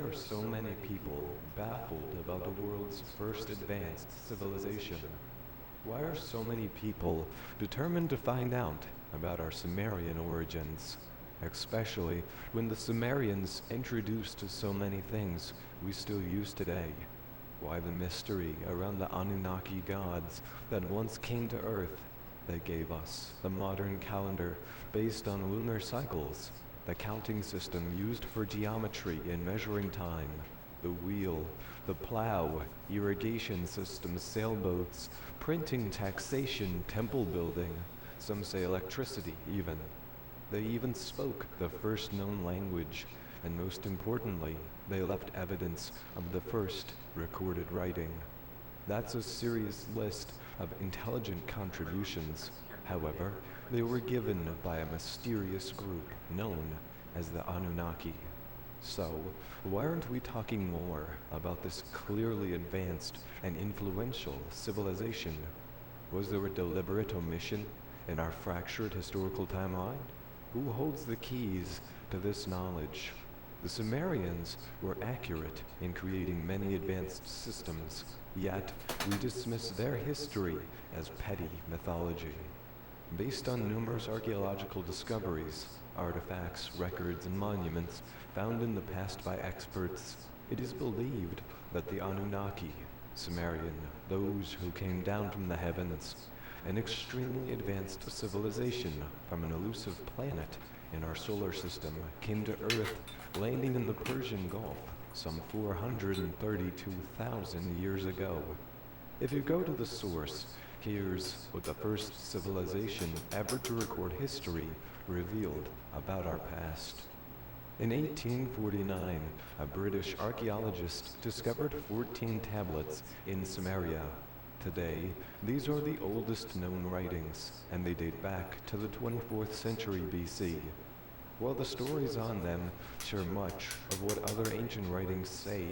are so many people baffled about the world's first advanced civilization? Why are so many people determined to find out about our Sumerian origins? Especially when the Sumerians introduced so many things we still use today. Why the mystery around the Anunnaki gods that once came to Earth? They gave us the modern calendar based on lunar cycles, the counting system used for geometry and measuring time, the wheel, the plow, irrigation systems, sailboats, printing, taxation, temple building, some say electricity even. They even spoke the first known language, and most importantly, they left evidence of the first recorded writing. That's a serious list of intelligent contributions. However, they were given by a mysterious group known as the Anunnaki. So, why aren't we talking more about this clearly advanced and influential civilization? Was there a deliberate omission in our fractured historical timeline? Who holds the keys to this knowledge? The Sumerians were accurate in creating many advanced systems, yet we dismiss their history as petty mythology. Based on numerous archaeological discoveries, artifacts, records, and monuments found in the past by experts, it is believed that the Anunnaki, Sumerian, those who came down from the heavens, an extremely advanced civilization from an elusive planet in our solar system, came to Earth, landing in the Persian Gulf some 432,000 years ago. If you go to the source, here's what the first civilization ever to record history revealed about our past. In 1849, a British archaeologist discovered 14 tablets in Sumeria. Today, these are the oldest known writings, and they date back to the 24th century BC. While the stories on them share much of what other ancient writings say,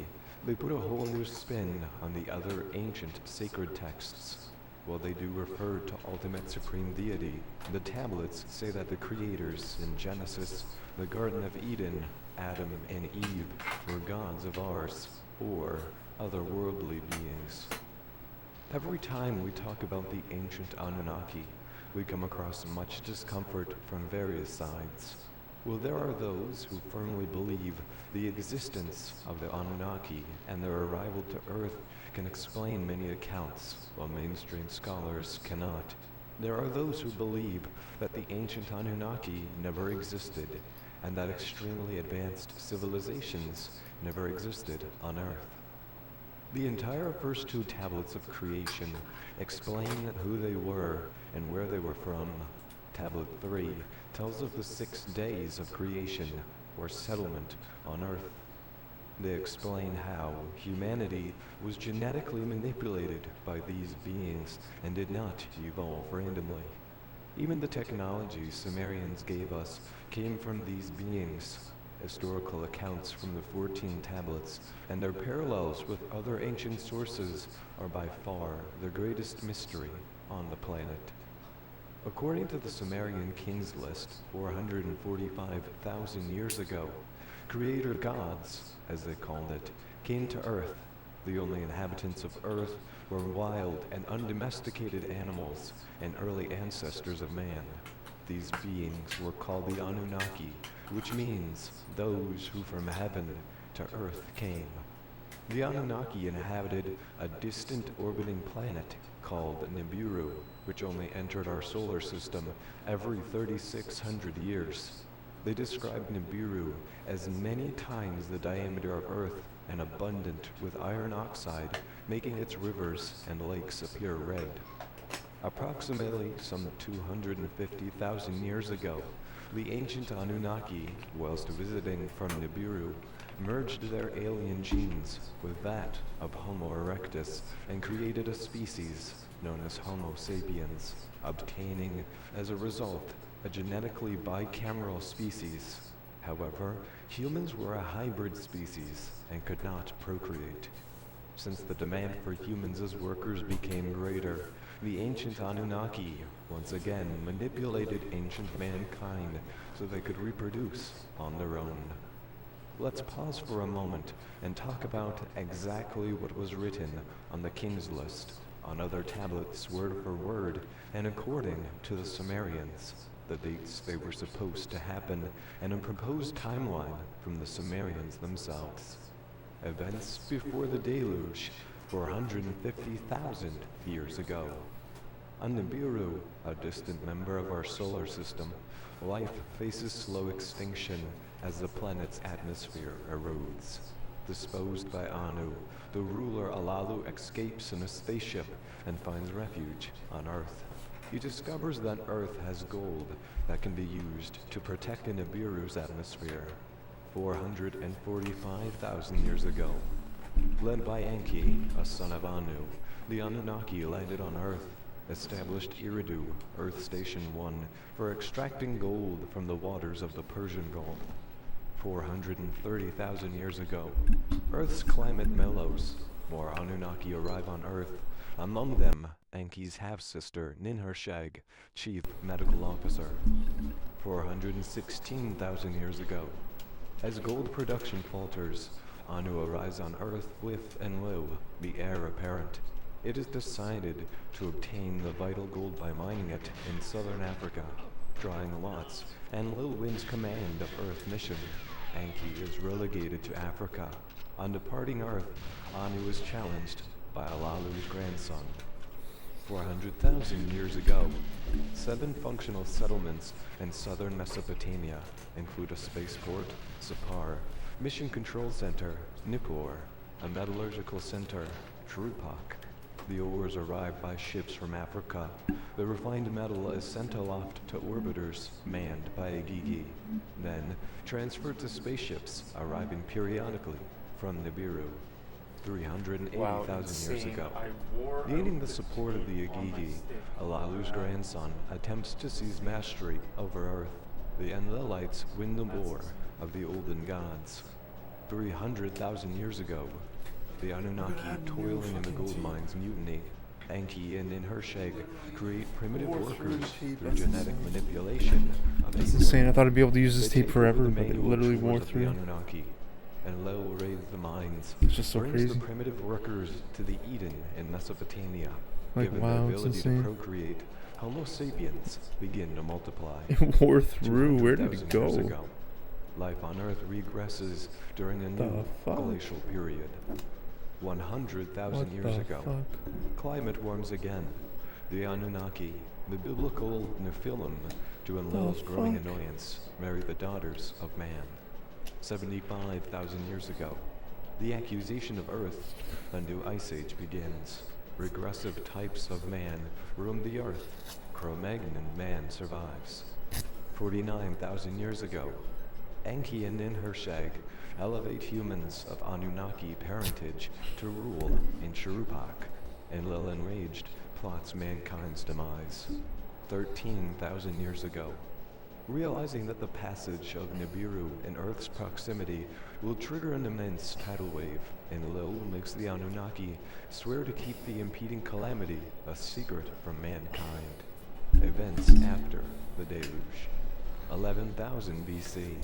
they put a whole new spin on the other ancient sacred texts. While they do refer to ultimate supreme deity, the tablets say that the creators in Genesis, the Garden of Eden, Adam and Eve, were gods of ours, or otherworldly beings. Every time we talk about the ancient Anunnaki, we come across much discomfort from various sides. Well, there are those who firmly believe the existence of the Anunnaki and their arrival to Earth can explain many accounts, while mainstream scholars cannot. There are those who believe that the ancient Anunnaki never existed, and that extremely advanced civilizations never existed on Earth. The entire first two tablets of creation explain who they were and where they were from. Tablet 3 tells of the 6 days of creation, or settlement, on Earth. They explain how humanity was genetically manipulated by these beings and did not evolve randomly. Even the technology Sumerians gave us came from these beings. Historical accounts from the 14 tablets and their parallels with other ancient sources are by far the greatest mystery on the planet. According to the Sumerian Kings list, 445,000 years ago, creator gods, as they called it, came to Earth. The only inhabitants of Earth were wild and undomesticated animals and early ancestors of man. These beings were called the Anunnaki, which means those who from heaven to Earth came. The Anunnaki inhabited a distant orbiting planet called Nibiru, which only entered our solar system every 3,600 years. They described Nibiru as many times the diameter of Earth and abundant with iron oxide, making its rivers and lakes appear red. Approximately some 250,000 years ago, the ancient Anunnaki, whilst visiting from Nibiru, merged their alien genes with that of Homo erectus and created a species known as Homo sapiens, obtaining, as a result, a genetically bicameral species. However, humans were a hybrid species and could not procreate. Since the demand for humans as workers became greater, the ancient Anunnaki once again manipulated ancient mankind so they could reproduce on their own. let's pause for a moment and talk about exactly what was written on the king's list, on other tablets word for word, and according to the Sumerians, the dates they were supposed to happen, and a proposed timeline from the Sumerians themselves. Events before the deluge, 450,000 years ago. On Nibiru, a distant member of our solar system, life faces slow extinction as the planet's atmosphere erodes. Disposed by Anu, the ruler Alalu escapes in a spaceship and finds refuge on Earth. He discovers that Earth has gold that can be used to protect Nibiru's atmosphere. 445,000 years ago. Led by Enki, a son of Anu, the Anunnaki landed on Earth, established Eridu, Earth Station 1, for extracting gold from the waters of the Persian Gulf. 430,000 years ago, Earth's climate mellows. More Anunnaki arrive on Earth, among them Enki's half-sister Ninhursag, Chief Medical Officer. 416,000 years ago, as gold production falters, Anu arrives on Earth with Enlil, the heir apparent. It is decided to obtain the vital gold by mining it in southern Africa. Drawing lots, Enlil wins command of Earth mission. Enki is relegated to Africa. On departing Earth, Anu is challenged by Alalu's grandson. 400,000 years ago, 7 functional settlements in southern Mesopotamia include a spaceport, Sapar, mission control center, Nippur, a metallurgical center, Trupak. The ores arrive by ships from Africa. The refined metal is sent aloft to orbiters manned by a Gyges, then transferred to spaceships arriving periodically from Nibiru. 380,000 years ago. Gaining the support of the Gyges, Alalu's grandson attempts to seize mastery over Earth. The Enlilites win the war of the olden gods. 300,000 years ago, the Anunnaki toiling in the gold mines mutiny. Enki and Ninhursag create primitive workers through genetic manipulation of That's insane. I thought I'd be able to use this tape forever, but it literally wore through. Enlil raids the mines, It's just so brings crazy. the primitive workers to the Eden in Mesopotamia. Like, Given wow, the it's ability to insane. procreate, Homo sapiens begin to multiply. It wore through. Where did it 200,000 years go? ago, life on Earth regresses during a The new fuck? glacial period. 100,000 What years the ago, fuck? climate warms again. The Anunnaki, the biblical Nephilim, to Enlil's growing fuck? annoyance, marry the daughters of man. 75,000 years ago, the accusation of Earth, a new ice age begins. Regressive types of man roam the Earth. Cro-Magnon man survives. 49,000 years ago, Enki and Ninhursag elevate humans of Anunnaki parentage to rule in Cherupak. Enlil, enraged, plots mankind's demise. 13,000 years ago, realizing that the passage of Nibiru in Earth's proximity will trigger an immense tidal wave, Enlil makes the Anunnaki swear to keep the impeding calamity a secret from mankind. Events after the deluge. 11,000 BC.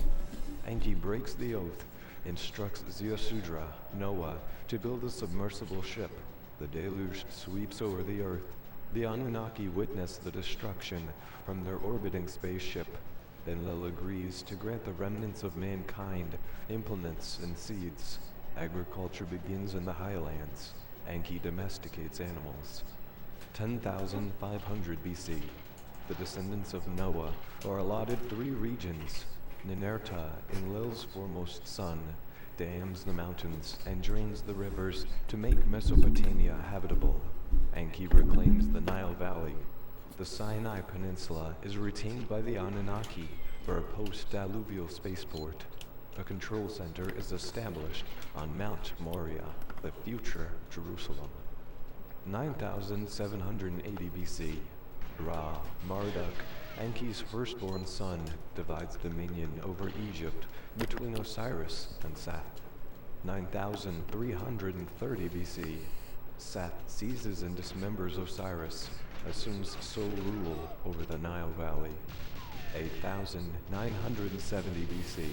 Enki breaks the oath, instructs Ziusudra, Noah, to build a submersible ship. The deluge sweeps over the Earth. The Anunnaki witness the destruction from their orbiting spaceship. Enlil agrees to grant the remnants of mankind implements and seeds. Agriculture begins in the highlands. Enki domesticates animals. 10,500 BC. The descendants of Noah are allotted 3 regions. Ninurta, Enlil's foremost son, dams the mountains and drains the rivers to make Mesopotamia habitable. Enki reclaims the Nile Valley. The Sinai Peninsula is retained by the Anunnaki for a post-diluvial spaceport. A control center is established on Mount Moriah, the future Jerusalem. 9,780 BC. Ra, Marduk, Enki's firstborn son, divides dominion over Egypt between Osiris and Seth. 9,330 BC. Seth seizes and dismembers Osiris, assumes sole rule over the Nile Valley. 8,970 BC.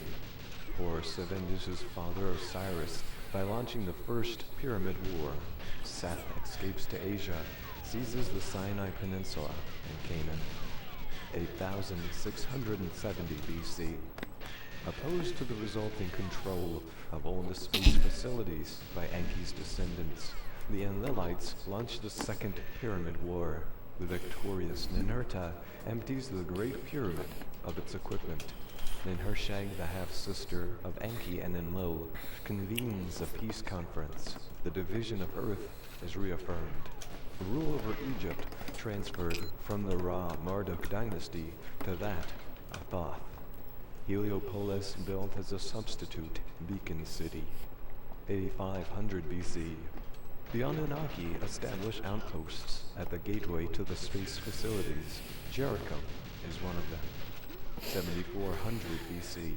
force avenged his father Osiris by launching the first Pyramid War. Seth escapes to Asia, seizes the Sinai Peninsula and Canaan. 8670 BC. Opposed to the resulting control of all the space facilities by Enki's descendants, the Enlilites launched the Second Pyramid War. The victorious Ninurta empties the Great Pyramid of its equipment. Ninhursag, the half-sister of Enki and Enlil, convenes a peace conference. The division of Earth is reaffirmed. Rule over Egypt transferred from the Ra-Marduk dynasty to that of Thoth. Heliopolis built as a substitute beacon city. 8500 BC. The Anunnaki established outposts at the gateway to the space facilities. Jericho is one of them. 7400 BC.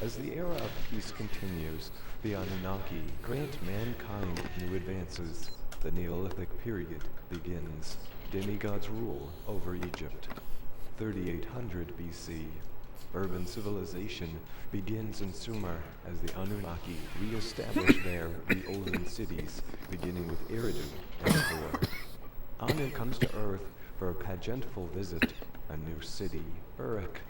As the era of peace continues, the Anunnaki grant mankind new advances. The Neolithic period begins. Demigods rule over Egypt. 3800 BC. Urban civilization begins in Sumer as the Anunnaki re-establish their olden cities, beginning with Eridu and Thor. Anu comes to Earth for a pageantful visit. A new city, Erich,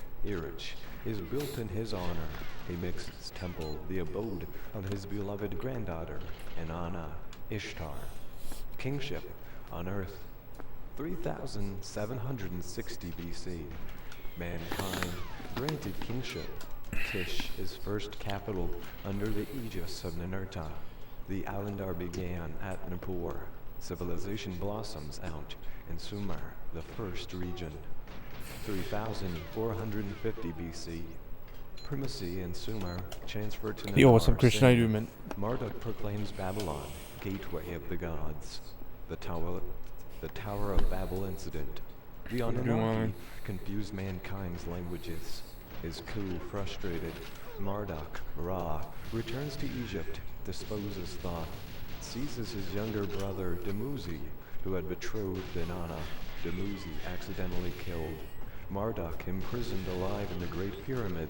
is built in his honor. He makes his temple the abode of his beloved granddaughter, Inanna, Ishtar. Kingship on Earth. 3760 BC. Mankind granted kingship. Kish is first capital under the aegis of Ninurta. The Alandar began at Nippur. Civilization blossoms out in Sumer, the first region. 3450 BC. Primacy in Sumer transferred to Nippur. Yo, what's up, Christian? I do, man. Marduk proclaims Babylon, gateway of the gods. The Tower of Babel incident. The Anunnaki confused mankind's languages. His coup frustrated, Marduk, Ra, returns to Egypt, disposes Thoth, seizes his younger brother Dumuzi, who had betrothed Inanna. Dumuzi accidentally killed. Marduk imprisoned alive in the Great Pyramid,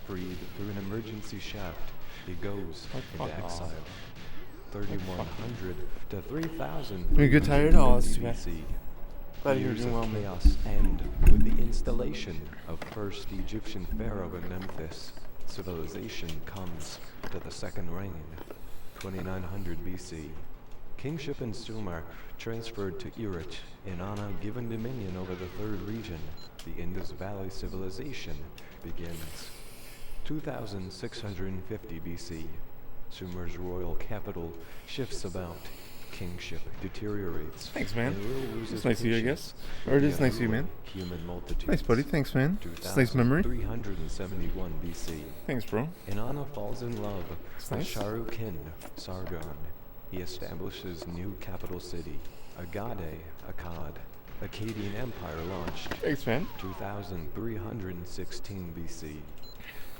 freed through an emergency shaft. He goes into exile. 3100 to 3000 You get tired? Oh, that's too bad. BC. Glad you're Years doing of well, man. chaos end with the installation of first Egyptian pharaoh in Memphis. Civilization comes to the second reign. 2900 BC. Kingship in Sumer transferred to Erich. Inanna given dominion over the third region. The Indus Valley civilization begins. 2650 BC. Sumer's royal capital shifts about. Kingship deteriorates. Thanks, man. Enlil loses It's nice of you, I patience guess. Or it is nice of you, man. Human multitudes. Nice, buddy. Thanks, man. It's a nice memory. 371 BC. Thanks, bro. Inanna falls in love It's with nice. Sharukin, Sargon. He establishes new capital city, Agade, Akkad. Akkadian Empire launched. Thanks, man. 2316 BC.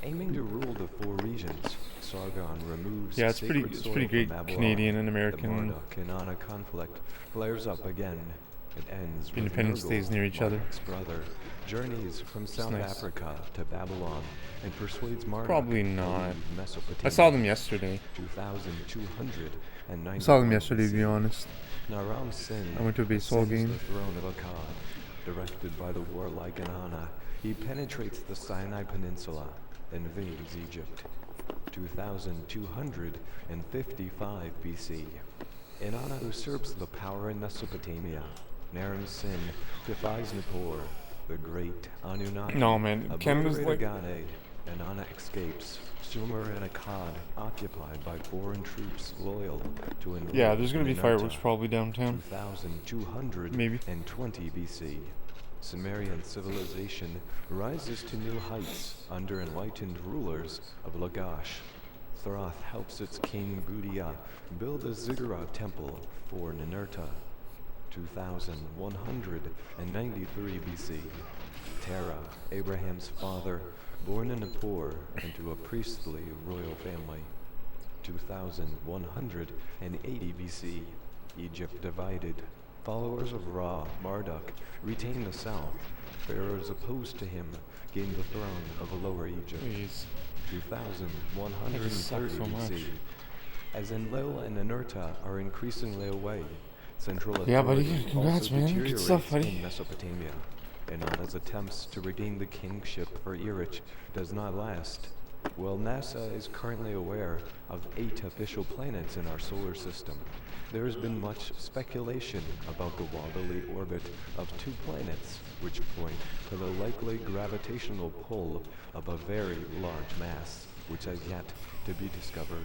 Aiming to rule the four regions, Sargon removes Yeah, it's sacred pretty soil great from Babylon. Canadian and The American Marduk-Inanna conflict flares up again. It ends with Independence Nergal, Days near each other. Marduk's brother, journeys from South nice. Africa to Babylon and persuades Marduk Probably to not. leave Mesopotamia. I saw them yesterday. 2290. I saw them yesterday, to be honest. Naram Sin I went to a baseball ascends game. the throne of Akkad. Directed by the warlike Inanna, he penetrates the Sinai Peninsula, invades Egypt. 2255 BC. Inanna usurps the power in Mesopotamia. Naram Sin defies Nippur, the great Anunnaki. No, man. Canada's like... Agade. Inanna escapes. Sumer and Akkad occupied by foreign troops loyal to Enlil. Yeah, there's gonna be Ninurta. fireworks probably downtown. 2200 Maybe. and 20 BC. Sumerian civilization rises to new heights under enlightened rulers of Lagash. Thoth helps its king Gudea build a ziggurat temple for Ninurta. 2193 BC. Terah, Abraham's father, born in Nippur into a priestly royal family. 2180 BC. Egypt divided. Followers of Ra, Marduk, retain the south. pharaohs opposed to him gained the throne of Lower Egypt. Jeez. That just 2130 sucks so much. BC. As Enlil and Ninurta are increasingly away, central Yeah, buddy. authority Congrats, also man. Good stuff, deteriorates buddy. in Mesopotamia, and Anna's attempts to regain the kingship for Erech does not last. While NASA is currently aware of 8 official planets in our solar system, there has been much speculation about the wobbly orbit of 2 planets, which point to the likely gravitational pull of a very large mass, which has yet to be discovered.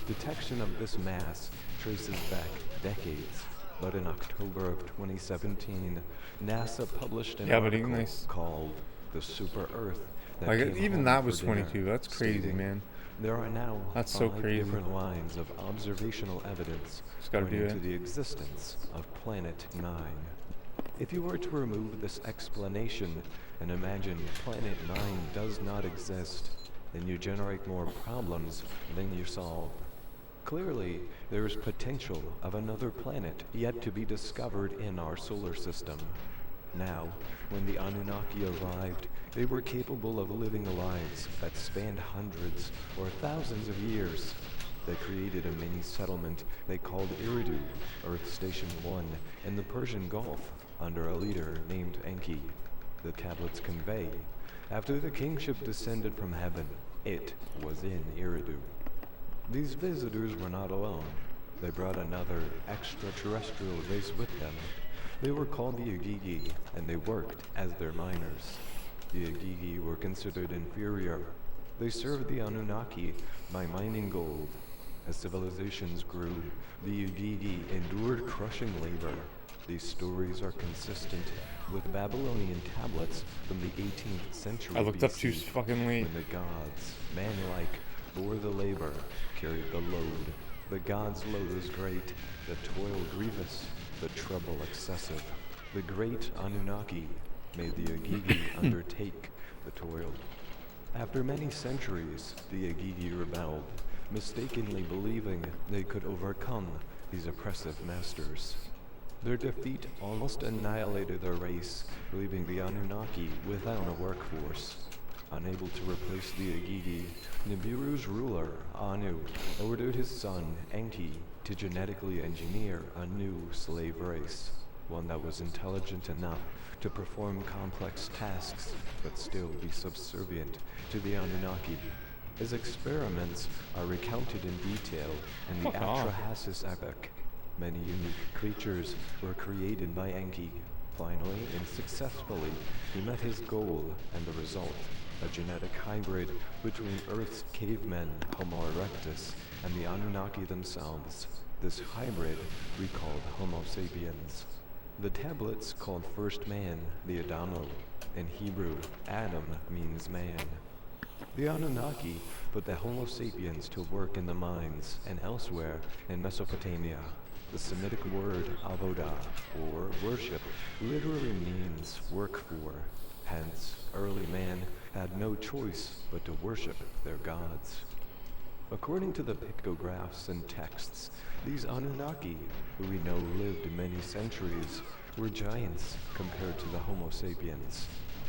Detection of this mass traces back decades, but in October of 2017, NASA published an article nice. called "The Super Earth." Like, came even home that for was dinner," 22. That's crazy, stating, man. "There are now That's 5 so crazy. different lines of observational evidence Just gotta do pointing it. to the existence of Planet 9. If you were to remove this explanation and imagine Planet 9 does not exist, then you generate more problems than you solve. Clearly, there is potential of another planet yet to be discovered in our solar system. Now, when the Anunnaki arrived, they were capable of living lives that spanned hundreds or thousands of years. They created a mini settlement they called Eridu, Earth Station 1, in the Persian Gulf, under a leader named Enki. The tablets convey, after the kingship descended from heaven, it was in Eridu. These visitors were not alone. They brought another extraterrestrial race with them. They were called the Gyges, and they worked as their miners. The Gyges were considered inferior. They served the Anunnaki by mining gold. As civilizations grew, the Gyges endured crushing labor. These stories are consistent with Babylonian tablets from the 18th century I looked up BC, too fucking late. when the gods, man-like, bore the labor, carried the load. The gods' load was great, the toil grievous, the trouble excessive. The great Anunnaki made the Gyges undertake the toil. After many centuries, the Gyges rebelled, mistakenly believing they could overcome these oppressive masters. Their defeat almost annihilated their race, leaving the Anunnaki without a workforce. Unable to replace the Gyges, Nibiru's ruler, Anu, ordered his son, Enki, to genetically engineer a new slave race, one that was intelligent enough to perform complex tasks, but still be subservient to the Anunnaki. His experiments are recounted in detail in the Fuck off. Atrahasis epic. Many unique creatures were created by Enki. Finally and successfully, he met his goal, and the result, a genetic hybrid between Earth's cavemen, Homo erectus, and the Anunnaki themselves. This hybrid we called Homo sapiens. The tablets called First Man the Adamo. In Hebrew, Adam means man. The Anunnaki put the Homo sapiens to work in the mines and elsewhere in Mesopotamia. The Semitic word avodah, or worship, literally means work for. Hence, early man had no choice but to worship their gods. According to the pictographs and texts, these Anunnaki, who we know lived many centuries, were giants compared to the Homo sapiens.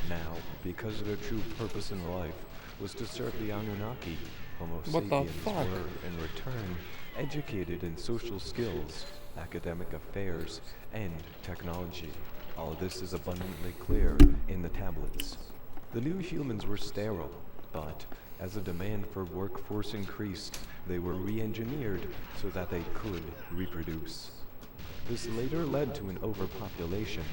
Now, because their true purpose in life was to serve the Anunnaki, Homo What the sapiens fuck? were, in return, educated in social skills, academic affairs, and technology. All this is abundantly clear in the tablets. The new humans were sterile, but as the demand for workforce increased, they were re-engineered so that they could reproduce. This later led to an overpopulation,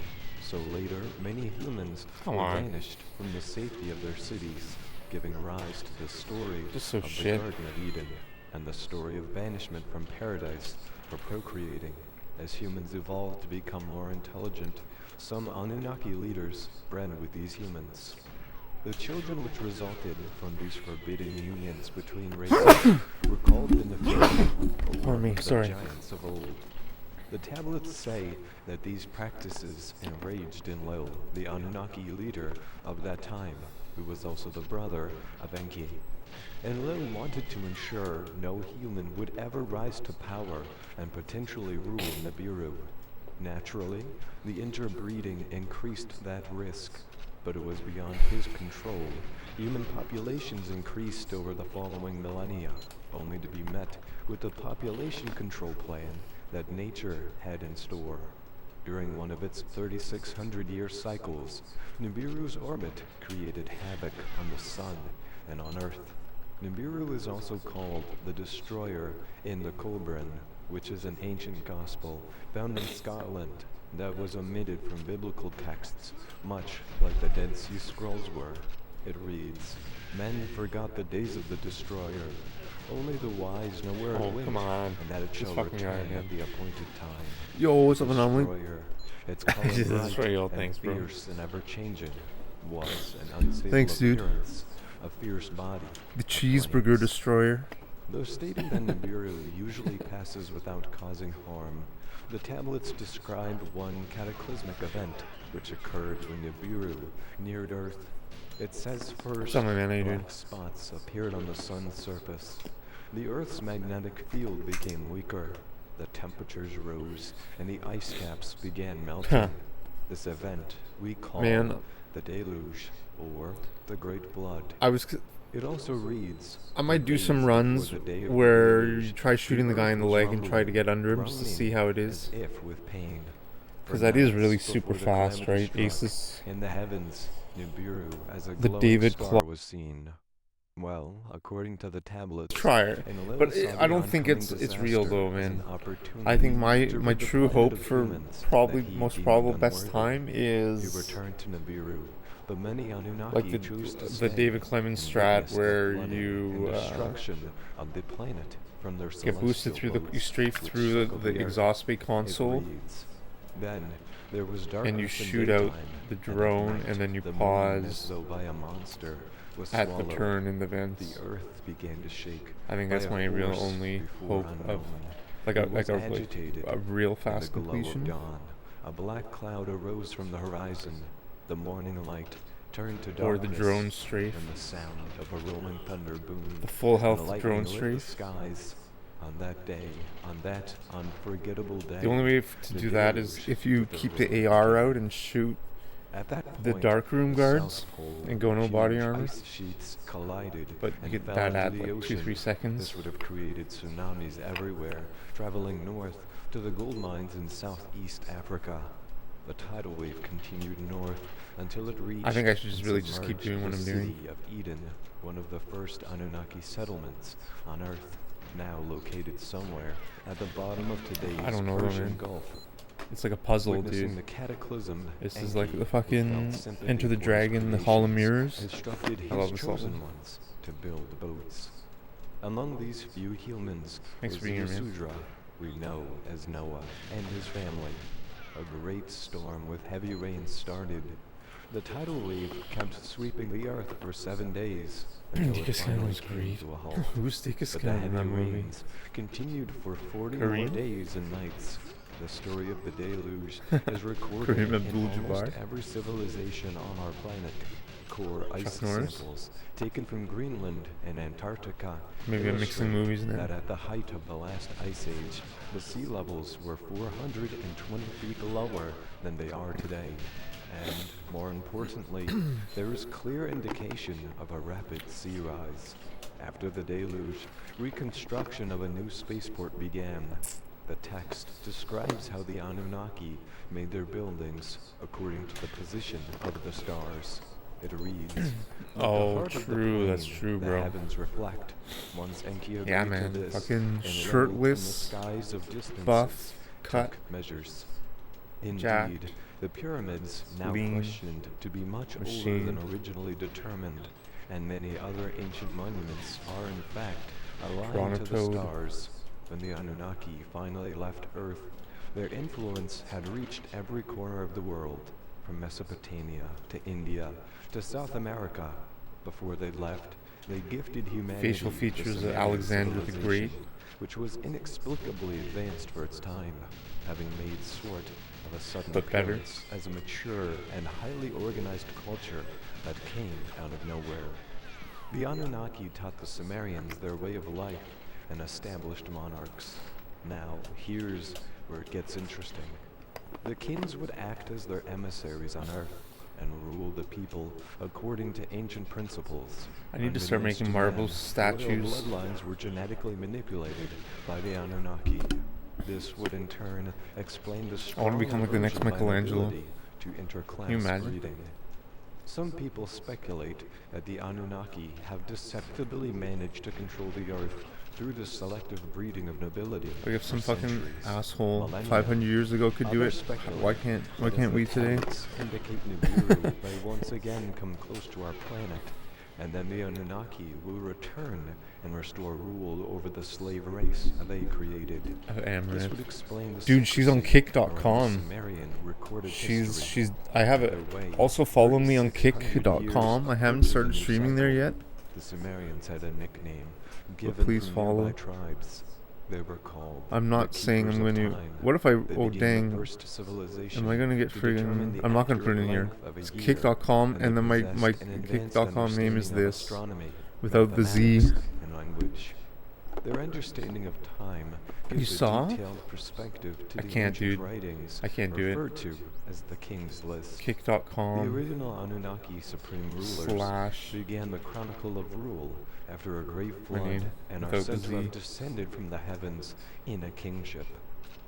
so later many humans Come were on. banished from the safety of their cities, giving rise to the story Just so of the shit. Garden of Eden, and the story of banishment from paradise for procreating. As humans evolved to become more intelligent, some Anunnaki leaders bred with these humans. The children which resulted from these forbidden unions between races were called the Nephilim, or Pardon me, the sorry. giants of old. The tablets say that these practices enraged Enlil, the Anunnaki leader of that time, who was also the brother of Enki. Enlil wanted to ensure no human would ever rise to power and potentially rule Nibiru. Naturally, the interbreeding increased that risk. but it was beyond his control. Human populations increased over the following millennia, only to be met with the population control plan that nature had in store. During one of its 3,600-year cycles, Nibiru's orbit created havoc on the Sun and on Earth. Nibiru is also called the Destroyer in the Kolbrin, which is an ancient gospel found in Scotland that was omitted from biblical texts, much like the Dead Sea Scrolls were. It reads, "Men forgot the days of the Destroyer. Only the wise know where it went, come on. and that it This shall fucking guy return again. at the appointed time." Yo, what's up, Anomaly? Destroyer, its color Just bright destroy your and things, bro. fierce and ever-changing, was an unstable Thanks, dude. appearance, a fierce body, The a cheeseburger plains. destroyer. Though stating that Nibiru usually passes without causing harm, the tablets describe one cataclysmic event which occurred when Nibiru neared Earth. It says first, What's up, my man? How you doing? black spots appeared on the sun's surface. The Earth's magnetic field became weaker. The temperatures rose, and the ice caps began melting. Huh. This event we call Man. the Deluge, or the Great Flood. It also reads, I might do "The some days runs before the day of the where deluge, you try shooting the guy in the earth leg was and try to get under him just to groaning see how it is. as if with pain. Because For that is nights really before super the fast, calamity right? struck, Aces. in the heavens, Nibiru as a The glowing David star Clock. was seen. Well, according to the tablets, Try it. an Lilith But saw I the don't think oncoming it's real disaster though, as man. an opportunity I think to my rid the true planet hope of for humans probably that he most deemed probable best unworthy. time He is returned to Nibiru, but many Anunnaki like chose to the stay David Clemens and strat witness the where flooding you and destruction of the planet from their get boosted celestial through you boats, strafe which through circled the Earth. exhaust bay It console, reads, "Then there was darkness and you in shoot out daytime, the and at drone, night and then you the moon, as pause though by a monster, was at the swallowed. turn in the vents. The earth began to shake. I think by that's a my real force only before hope of unknown. like It was a agitated real in fast the glow completion. of dawn. A black cloud arose from the horizon. The morning light turned to Or the darkness, drone strafe. and the sound of a rolling thunder boomed. The full and health lightning drone lit the strafe. skies. On that day, on that unforgettable day, The only way to the do that is deluge if you with the keep the rolling AR thunder. out and shoot At that the point, darkroom the guards South Pole and go no huge body armor. ice sheets collided But you and get fell that into at the like ocean. 2-3 seconds. This would have created tsunamis everywhere, traveling north to the gold mines in southeast Africa. The tidal wave continued north until it reached I think I should just and really just keep submerged doing what the I'm doing. city of Eden, one of the first Anunnaki settlements on Earth, now located somewhere at the bottom of today's I don't know though, Persian man. Gulf. It's like a puzzle, Witnessing dude. the cataclysm, This is Enki, like the who fucking felt sympathy Enter the for his Dragon, the Hall of creations, Mirrors. instructed I love his this chosen level. ones to build boats. Among these few humans Thanks was for being here, man. Yasudra, we know as Noah, and his family. A great storm with heavy rain started. The tidal wave kept sweeping the earth for 7 days until it Dickus finally was came great. to a halt. Who's Dickus But the in heavy that movie? rains continued for 40 Kareem? more days and nights. The story of the deluge is recorded Kareem in Abdul-Jabbar? almost every civilization on our planet. Core ice Chuck Norris? samples taken from Greenland and Antarctica Maybe I'm mixing illustrate movies now. that at the height of the last ice age, the sea levels were 420 feet lower than they are today. And, more importantly, there is clear indication of a rapid sea rise. After the deluge, reconstruction of a new spaceport began. The text describes how the Anunnaki made their buildings according to the position of the stars. It reads, "At the Oh, heart of the true, that's plane, true, the bro. heavens reflect. Once Enki agreed Yeah, to man, this, fucking and leveled in the shirtless, skies of distances, buff, cut, took measures. jacked, Indeed, the pyramids, now lean questioned to be much older machine. than originally determined, and many other ancient monuments are in fact aligned to the Chronotode. stars. When the Anunnaki finally left Earth, their influence had reached every corner of the world, from Mesopotamia to India to South America. Before they left, they gifted humanity Facial the features of Sumerian Alexander the civilization, Great. which was inexplicably advanced for its time, having made sort of a sudden But better. appearance as a mature and highly organized culture that came out of nowhere. The Anunnaki taught the Sumerians their way of life and established monarchs. Now, here's where it gets interesting. The kings would act as their emissaries on Earth, and rule the people according to ancient principles. I need to start Unbeknownst making to marble man, statues. royal bloodlines were genetically manipulated by the Anunnaki. This would in turn explain the I strong want to become like the next aversion by Michelangelo. nobility to interclass Can you imagine? breeding. Some people speculate that the Anunnaki have deceptively managed to control the earth through the selective breeding of nobility. Like if some for fucking centuries, asshole millennia. 500 years ago could do Others it, speculate why can't that as we the today? planets indicate Nibiru may once again come close to our planet, and then the Anunnaki will return and restore rule over the slave race they created. This would explain the Dude, she's on secrecy around the kick.com. Sumerian recorded history. She's I have it. Either way, Also follow me on 3600 kick.com. I years haven't earlier started than the streaming there cycle, yet. The Sumerians had a nickname given please from follow. nearby tribes. They were called I'm not the saying Keepers I'm of going to. Time. What if I? They Oh began the dang! first civilization Am I gonna get to determine friggin'? the I'm not gonna put it accurate in here. length of a It's year, kick.com, and they then my possessed an advanced kick.com name is understanding of this, astronomy, without the Z. mathematics, and language. Their understanding of time You gives a saw? detailed perspective to I the can't, ancient dude. writings I can't do it. referred to as the King's List. The Kick.com original Anunnaki supreme rulers slash. began the chronicle of rule after a great I need flood and are without the said to have Z. descended from the heavens in a kingship.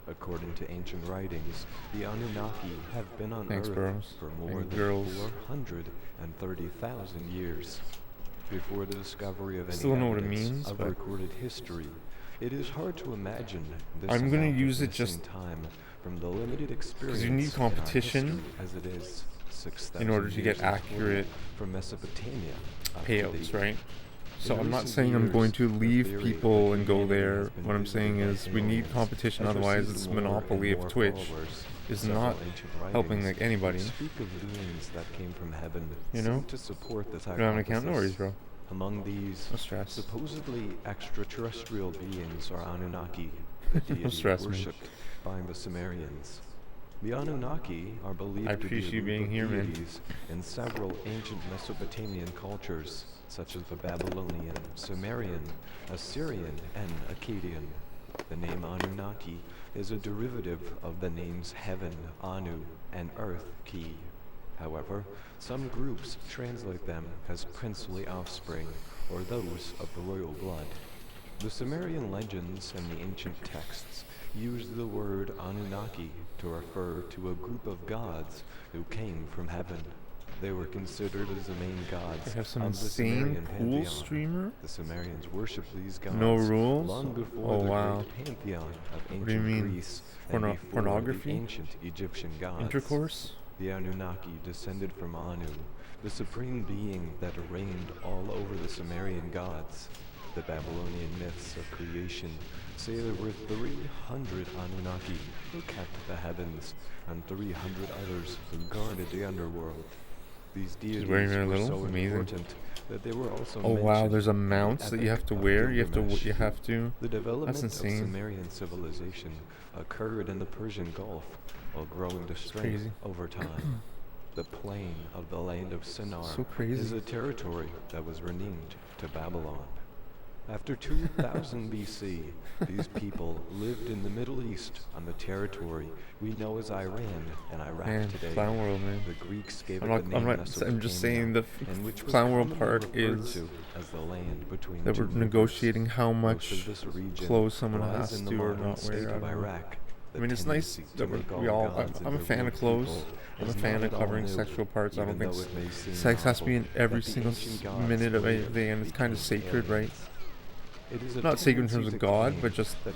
According to ancient writings, the Anunnaki have been on Thanks, Earth bros. for more And than girls. 430,000 years. Before the discovery of any Still don't know what it evidence means, of but recorded history, it is hard to imagine this I'm gonna amount of use it missing just time from the limited experience you need in our competition history as it is 6,000 in order to years get of accurate from Mesopotamia up to payouts, the right? So In I'm not recent saying I'm going years, to the leave theory people that and go humanity there. has been What I'm visited saying by is we need aliens competition, has otherwise received it's more and monopoly of more Twitch followers. is Several not ancient helping writings like anybody. speak of beings that came from heaven, You know? seem to support this You don't have an account? No worries, hypothesis. bro. Among these No stress. supposedly extraterrestrial beings are Anunnaki, the deity stress, man. worshipped by the Sumerians. The Anunnaki are believed I to be a appreciate you group being of here, man. deities in several ancient Mesopotamian cultures, such as the Babylonian, Sumerian, Assyrian, and Akkadian. The name Anunnaki is a derivative of the names Heaven, Anu, and Earth, Ki. However, some groups translate them as princely offspring, or those of royal blood. The Sumerian legends and the ancient texts use the word Anunnaki to refer to a group of gods who came from heaven. They were considered as the main gods They have some of the insane Sumerian pool pantheon. streamer? The Sumerians worshipped these gods No rules? long before Oh, the wow. great pantheon of What do you ancient mean? Greece and before Pornography? the ancient Egyptian gods. Intercourse? The Anunnaki descended from Anu, the supreme being that reigned all over the Sumerian gods. The Babylonian myths of creation say there were 300 Anunnaki who kept the heavens, and 300 others who guarded the underworld. These deities wearing very were little? so Amazing. important that they were also Oh wow, mentioned there's a in the mount that you Epic have to of wear. Gilgamesh. You have to. The development of insane. Sumerian civilization occurred in the Persian Gulf while growing to strength crazy. over time. The plain of the land of Shinar So crazy. is a territory that was renamed to Babylon. After 2000 BC, these people lived in the Middle East on the territory we know as Iran and Iraq Man, today. Clown World, man. The Greeks gave I'm it not. the name I'm just Mesopotamia, saying the and which was Clown World commonly part referred is to as the land between that two we're rivers. negotiating how Most much of this region clothes someone lies has in the to or modern not state wear. I of don't know. Iraq. I mean, it's nice that we all. I'm a fan of clothes. I'm a fan of covering sexual parts. I don't think sex has to be in every single minute of everything, and it's kind of sacred, right? Not sacred in terms of God, but just in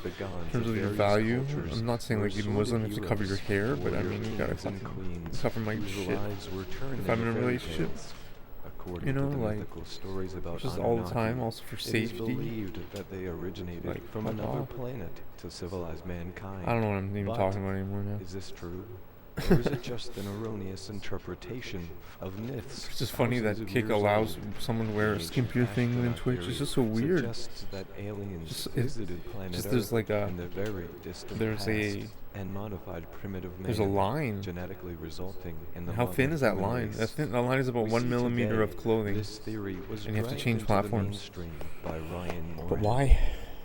terms of your value. I'm not saying like even Muslim have to cover your hair, but I mean you gotta cover my shit if I'm in a relationship. You know, like just all the time, also for It is safety. believed that they originated Like, from fuck another off. planet to civilize mankind. I don't know what I'm even But talking about anymore now. Is this true? Or is it just an erroneous interpretation of myths? It's just funny that thousands of Kick years allows old? someone to wear a The ancient skimpier thing than astronaut Twitch. theory It's just so weird. suggests that aliens Just- visited planet just Earth there's like a- in the very distant there's a- past and modified primitive man, There's a line. genetically resulting in the How thin modern is that human line? race. That line is about We 1 see millimeter today of clothing. This theory was and you have to dragged change into platforms. The mainstream by Ryan Moran. But why?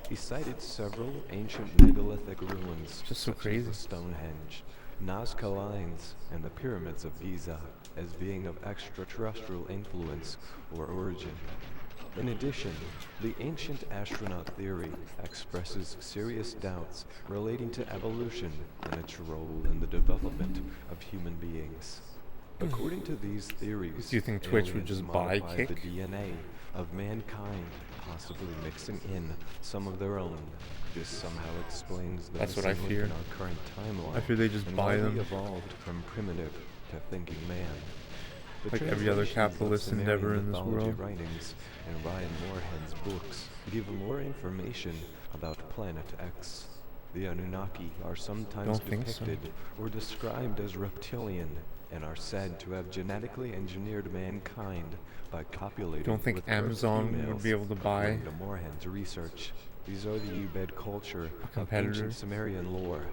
He cited several ancient megalithic ruins, Just so such crazy. as the Stonehenge, Nazca Lines, and the pyramids of Giza. as being of extraterrestrial influence or origin. In addition, the ancient astronaut theory expresses serious doubts relating to evolution and its role in the development of human beings. According to these theories, do you think Twitch would just buy modified Kick? the DNA of mankind, possibly mixing in some of their own. This somehow explains the That's what I missing link fear. in our current timeline. I fear they just and buy why them. we evolved from primitive to thinking man. The Like every other translations of capitalist Sumerian endeavor in this mythology world. writings and Ryan Moorhead's books give more information about Planet X. The Anunnaki are sometimes Don't think so. depicted or described as reptilian and are said to have genetically engineered mankind by copulating Don't think with Amazon Earth females. would be able to buy According to Moorhead's research, these are the Ubed culture of competitor ancient Sumerian lore.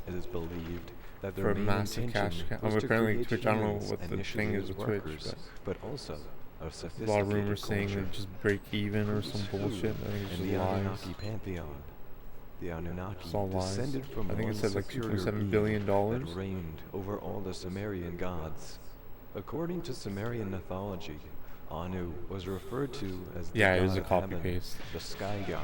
It is believed that for their a main massive intention cash cow. was to Apparently create Twitch, I don't know humans what the initially thing is as with Twitch, workers, but also a there's a lot of sophisticated rumors saying culture. they just break even or some Who's bullshit. who I think it's in just the lies. Anunnaki pantheon. The Anunnaki It's all lies. descended from I think it one said like superior $2.7 being billion. that reigned over all the Sumerian gods. According to Sumerian mythology, Anu was referred to as the Yeah, it god was a of copy heaven, paste. the sky god,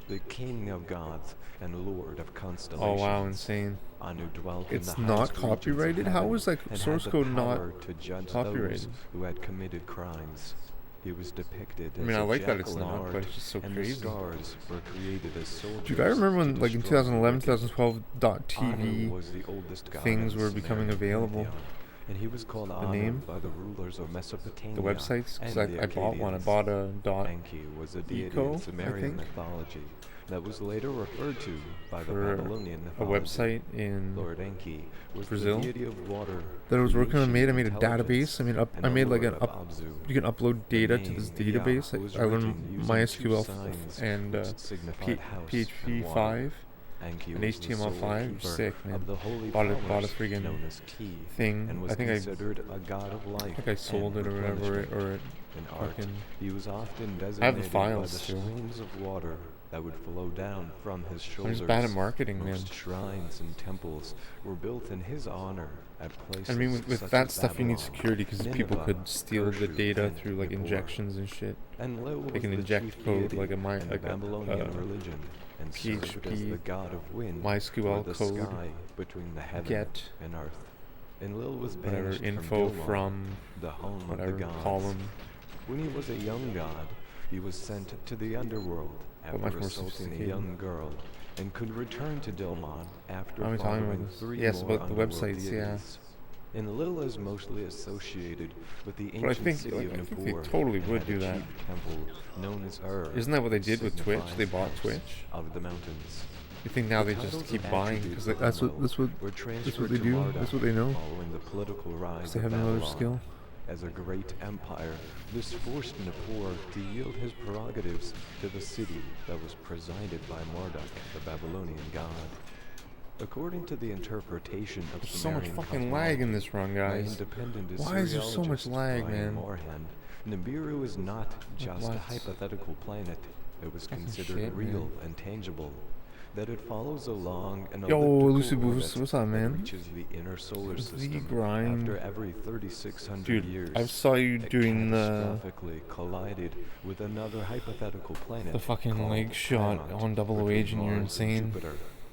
the king of gods, and lord of Oh constellations. wow, insane. Anu dwelt in It's the not highest regions of copyrighted? How heaven is, like, and source had the code not power to judge copyrighted? those who had committed crimes. He was depicted I as mean, I a like that it's jackal in not, art, but it's just so and crazy. the stars were created as soldiers. Dude, I remember when, to like in destroy the 2011, wicked. 2012, Anu .tv was the oldest god things in the were becoming Sumerian available. pantheon, and he was called The Anu name? by the rulers of Mesopotamia. The websites, because and the I bought one. I Akkadians. bought a Enki was a deity .eco, in I Sumerian think, mythology that was later referred to by the for Babylonian a mythology. website in Lord Enki was Brazil the deity of water, that I was working on. creation, I made a intelligence, database. and I the made like Lord an of up. Abzu. You can upload The data to this name Ea database. was I learned written using MySQL two signs, and which signified house and PHP water. 5 Enki and was the sole HTML5. keeper Sick, man. of the holy Bought a powers friggin' known as Ki, thing. and was I think considered a god of life. I think I sold and it or whatever, replenishment. or it In art, fucking. he was often I have the designated by files the still. streams of water that would flow down from his I'm shoulders. just bad at marketing, man. Most shrines and temples were built in his honor at places I mean, with such that as stuff, you need Babylon, security because people Nineveh, could steal the Kurshu, data and through like Nippur. injections and shit. And Lil They was can the inject chief code deity like a in the Babylonian religion, and served as PHP, the god of wind, MySQL or the code, sky between the heaven get and earth. Enlil was whatever banished info from, from Dilmah, the home of whatever the gods. column. When he was a young god, he was sent to the underworld But much after more assaulting a sophisticated. young girl, and could return to Dilmah after Why am I talking following about this? 3 Yes, more about the underworld websites, yeah. deities. Enlil is mostly associated with the But I ancient think, city like, of I think Nippur, they totally and would had a do that. chief temple known as Ur. Isn't that what they did with Twitch? They signifies bought house Twitch. of the mountains. You think now The they just titles keep and buying attributes because of that's what Enlil that's what were that's transferred what they to do. Marduk That's what they know. following the political rise They of have no other Babylon. skill. As a great empire, this forced Nippur to yield his prerogatives to the city that was presided by Marduk, the Babylonian god. According to the interpretation of There's so much Sumerian fucking lag in cosmology this run, by guys. independent Why is there so much Assyriologist lag, Ryan man? Moorhead, Nibiru is not just a what? hypothetical planet. It was Fucking considered shit, real man. and tangible. That it follows along an Yo, elliptical Lucy orbit Boost, what's up, that man? reaches the inner solar The system grind. after every 3,600 Dude, years. I saw you It doing the catastrophically collided with another hypothetical planet. fucking called leg shot Tiamat on Double between Age and you're Mars and insane. Jupiter.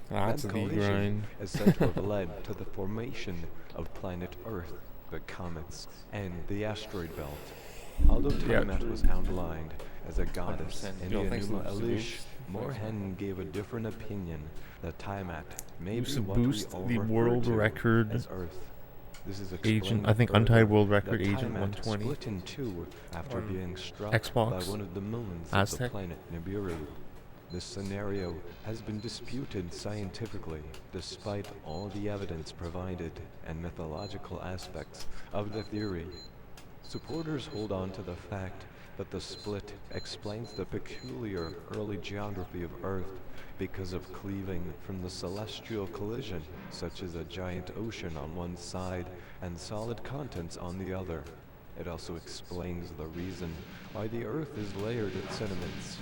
That's That the collision grind. is said to have led to the formation of planet Earth, the comets, and the asteroid belt. Although Yeah. Tiamat was outlined as a goddess 100%. in Yo, the thanks, Enuma Lucy Elish, Boost. Moorhen gave a different opinion that Tiamat may be Lucy what Boost, we all the refer world to record as Earth. This is Agent, explained I think further Untied World that Record Agent Tiamat 120. split in two after On being struck Xbox, by one of the moons of the Aztec. planet Nibiru. This scenario has been disputed scientifically, despite all the evidence provided and mythological aspects of the theory. Supporters hold on to the fact that the split explains the peculiar early geography of Earth because of cleaving from the celestial collision, such as a giant ocean on one side and solid continents on the other. It also explains the reason why the Earth is layered in sediments.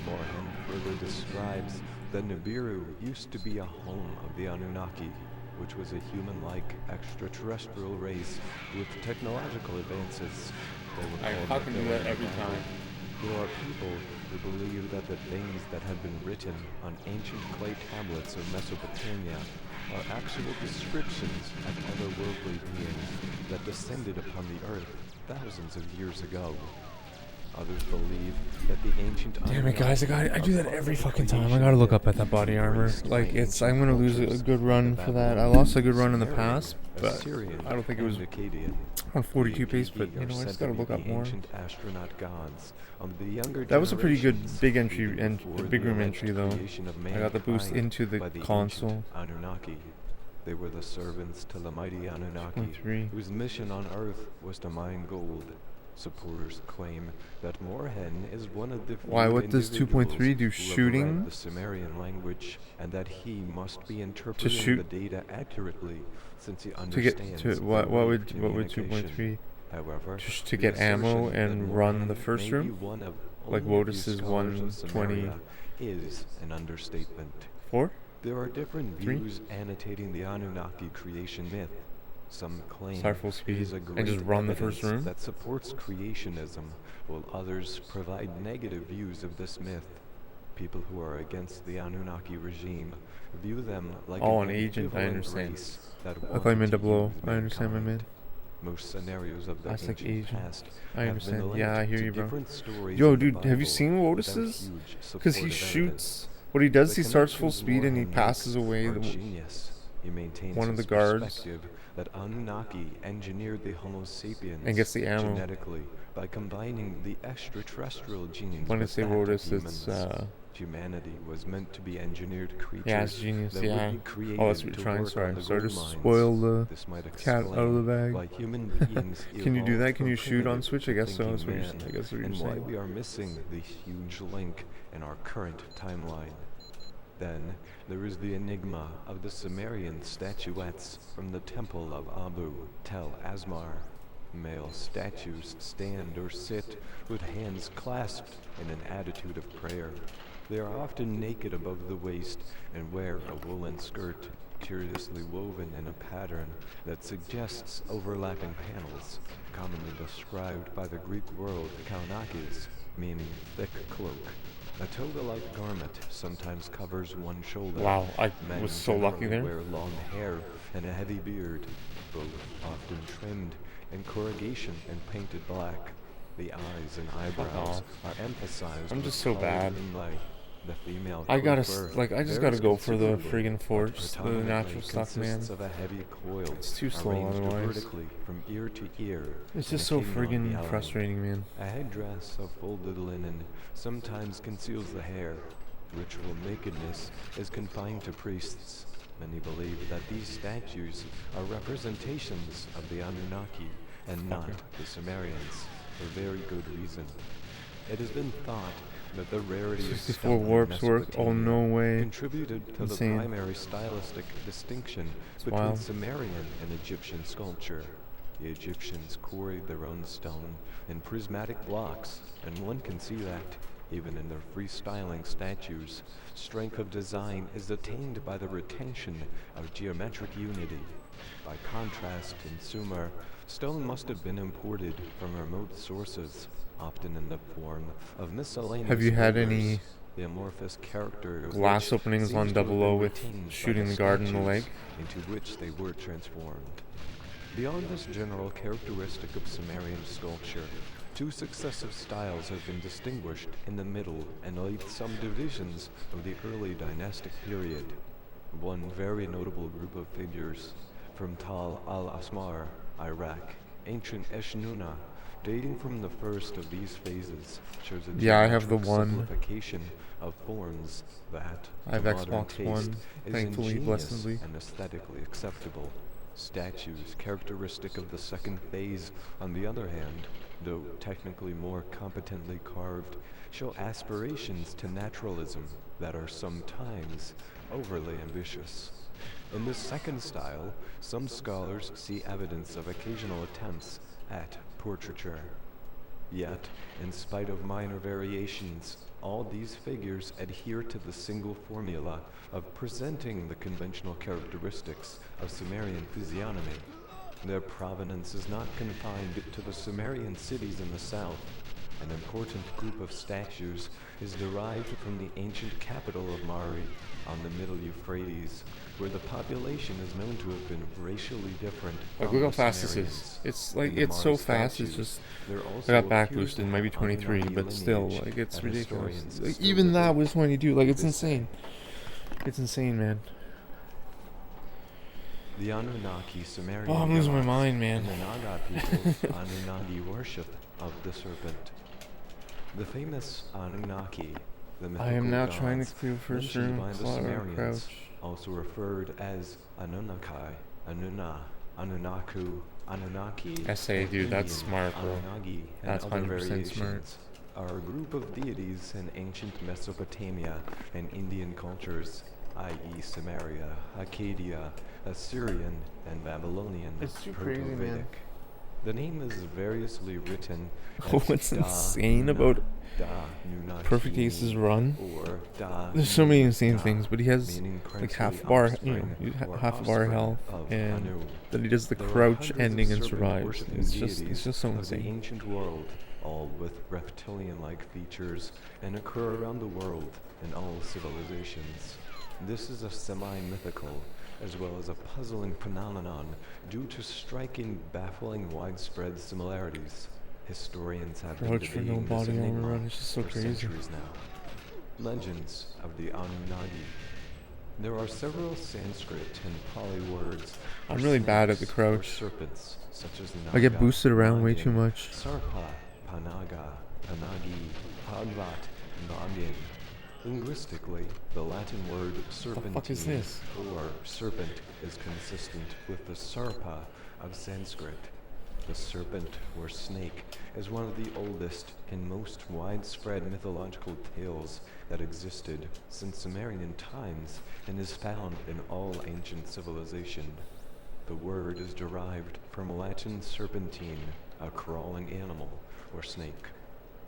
Moorhen further describes that Nibiru used to be a home of the Anunnaki. which was a human-like extraterrestrial race with technological advances. They were I called fucking do that Nephilim. every time. There are people who believe that the things that have been written on ancient clay tablets of Mesopotamia are actual descriptions of otherworldly beings that descended upon the earth thousands of years ago. Others believe that the ancient Damn it, guys! I do that every fucking time. I gotta look up at that body armor. Like, I'm gonna lose a good run for that. I lost a good run in the past, but I don't think it was on 42 pace. But you know, I just gotta look up more. That was a pretty good big entry and big room entry though. I got the boost into the console. They were the servants to the mighty Anunnaki, whose mission on Earth was to mine gold. Supporters claim that Morhen is one of the few What does 2.3 do? Shooting? The Sumerian language, and that he must be interpreting the data accurately, since he understands what would 2.3? However, to get ammo and run the first room? Like Wotus's 120 is an understatement. 4? There are different views annotating the Anunnaki creation myth. Some claim full speed and just run the first room that supports creationism, while others provide negative views of this myth. People who are against the Anunnaki regime view them like an agent. I understand. I thought I meant to blow. I understand my man. Most scenarios of the Aztec ancient past I understand. Yeah, I hear you, bro. Yo, dude, have you seen Wotus's? Because he shoots. What he does, he starts full speed and he passes away one of the guards. That Anunnaki engineered the Homo sapiens and gets the ammo genetically by combining the extraterrestrial genes. When I say Wotus, it's humanity was meant to be engineered creatures. Yeah, it's genius. Yeah. Oh, that's what you're trying. Sorry to spoil the cat out of the bag. Why human beings Can you do that? Can you shoot on Switch? I guess so. That's what you're saying. And why we are missing the huge link in our current timeline. Then, there is the enigma of the Sumerian statuettes from the temple of Abu Tel Asmar. Male statues stand or sit with hands clasped in an attitude of prayer. They are often naked above the waist and wear a woolen skirt, curiously woven in a pattern that suggests overlapping panels, commonly described by the Greek word kaunakis, meaning thick cloak. A toga-like garment sometimes covers one shoulder. Wow, I Men was so lucky there. Wear long hair and a heavy beard, both often trimmed in corrugation and painted black. The eyes and eyebrows are emphasized. I'm just so bad. The female I just gotta go for the friggin' forge, the natural stuff, man. Of a heavy coil it's too slow otherwise. From ear to ear. It's just so friggin' frustrating, man. A headdress of folded linen sometimes conceals the hair. Ritual nakedness is confined to priests. Many believe that these statues are representations of the Anunnaki and not the Sumerians, for very good reason. It has been thought that the rarity of 64 warps work? Oh, no way. Contributed to the primary stylistic distinction between Sumerian and Egyptian sculpture. The Egyptians quarried their own stone in prismatic blocks, and one can see that, even in their freestyling statues, strength of design is attained by the retention of geometric unity. By contrast, in Sumer, stone must have been imported from remote sources, often in the form of miscellaneous. Have you had any the amorphous character glass openings on 00 with shooting the guard in the leg? Into which they were transformed. Beyond this general characteristic of Sumerian sculpture, two successive styles have been distinguished in the middle and late some divisions of the early dynastic period. One very notable group of figures from Tal al-Asmar, Iraq, ancient Eshnuna, dating from the first of these phases, shows a I have the one simplification of forms that I have Xbox One, thankfully, blessedly, and aesthetically acceptable. Statues characteristic of the second phase, on the other hand, though technically more competently carved, show aspirations to naturalism that are sometimes overly ambitious. In this second style, some scholars see evidence of occasional attempts at portraiture. Yet, in spite of minor variations, all these figures adhere to the single formula of presenting the conventional characteristics of Sumerian physiognomy. Their provenance is not confined to the Sumerian cities in the south. An important group of statues is derived from the ancient capital of Mari on the Middle Euphrates, where the population is known to have been racially different Like, from look how the fast this is. Sumerians. It's like, In the it's so Mari fast, it's statues, just, there I also got back appears boosted, to might be have 23, Anunnaki but still, lineage like, it's that ridiculous. historians Like, still even that debate was 22, like, it's to this day. insane. It's insane, man. The Anunnaki Sumerian Oh, I'm losing my gods mind, man. and the Naga people's Anunnaki worship of the serpent. The famous Anunnaki, the mythical I am now gods trying to clear first mentioned room, by the Clara, Sumerians, crouch. also referred as Anunnakai, Anunna, Anunnaku, Anunnaki, SA, and dude, that's Indian smart, bro. Anunnaki, and That's other 100% variations, smart. are a group of deities in ancient Mesopotamia and Indian cultures, i.e. Sumeria, Akkadia, Assyrian, and Babylonian, It's too crazy, man. Proto-Vedic. The name is variously written as What's Da insane Nuna, about Da Nunaki, Perfect Ace's run? or Da There's so many insane Nuka, things, but he has meaning like princely half a bar, offspring or half a bar offspring health, of and Anu. then he does the There are crouch hundreds ending of and survives. serpent-worshipping It's deities just so of the insane. ancient world, all with reptilian-like features, and occur around the world in all civilizations. This is a semi-mythical, as well as a puzzling phenomenon due to striking, baffling, widespread similarities. Historians have been Crouch for no debating this body armor enigma run, it's just so for crazy. centuries now. Legends of the Anunnaki. There are several Sanskrit and Pali words. I'm really bad at the snakes or crouch. serpents, such as I get Naga, boosted around way too Nagin, much. Sarpa, Panaga, Panagi, Pagvat, Nagin. Linguistically, the Latin word serpentine fuck is this? or serpent is consistent with the sarpa of Sanskrit. The serpent or snake is one of the oldest and most widespread mythological tales that existed since Sumerian times and is found in all ancient civilization. The word is derived from Latin serpentine, a crawling animal or snake.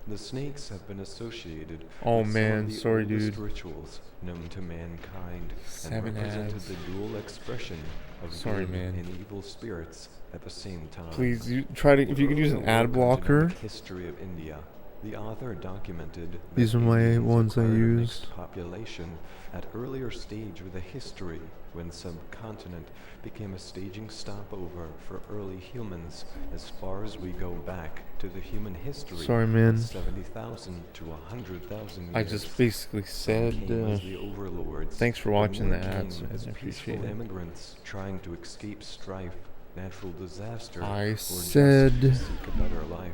The snakes have been associated Oh with some man, of the sorry, oldest dude. rituals known to mankind and 7 represented ads. the dual expression of Sorry, good man. and evil spirits at the same time. Please, you try to, if you could use an ad blocker. History of India. The author documented that These are my Indians ones I acquired a used. mixed population at earlier stage of the history when subcontinent became a staging stopover for early humans as far as we go back to the human history Sorry, man. of 70,000 to 100,000 years. I just basically Some said, came as the overlords, thanks for but watching more the ads, came man. as I appreciate peaceful it. immigrants trying to escape strife, natural disaster, I or just said- to seek a better life.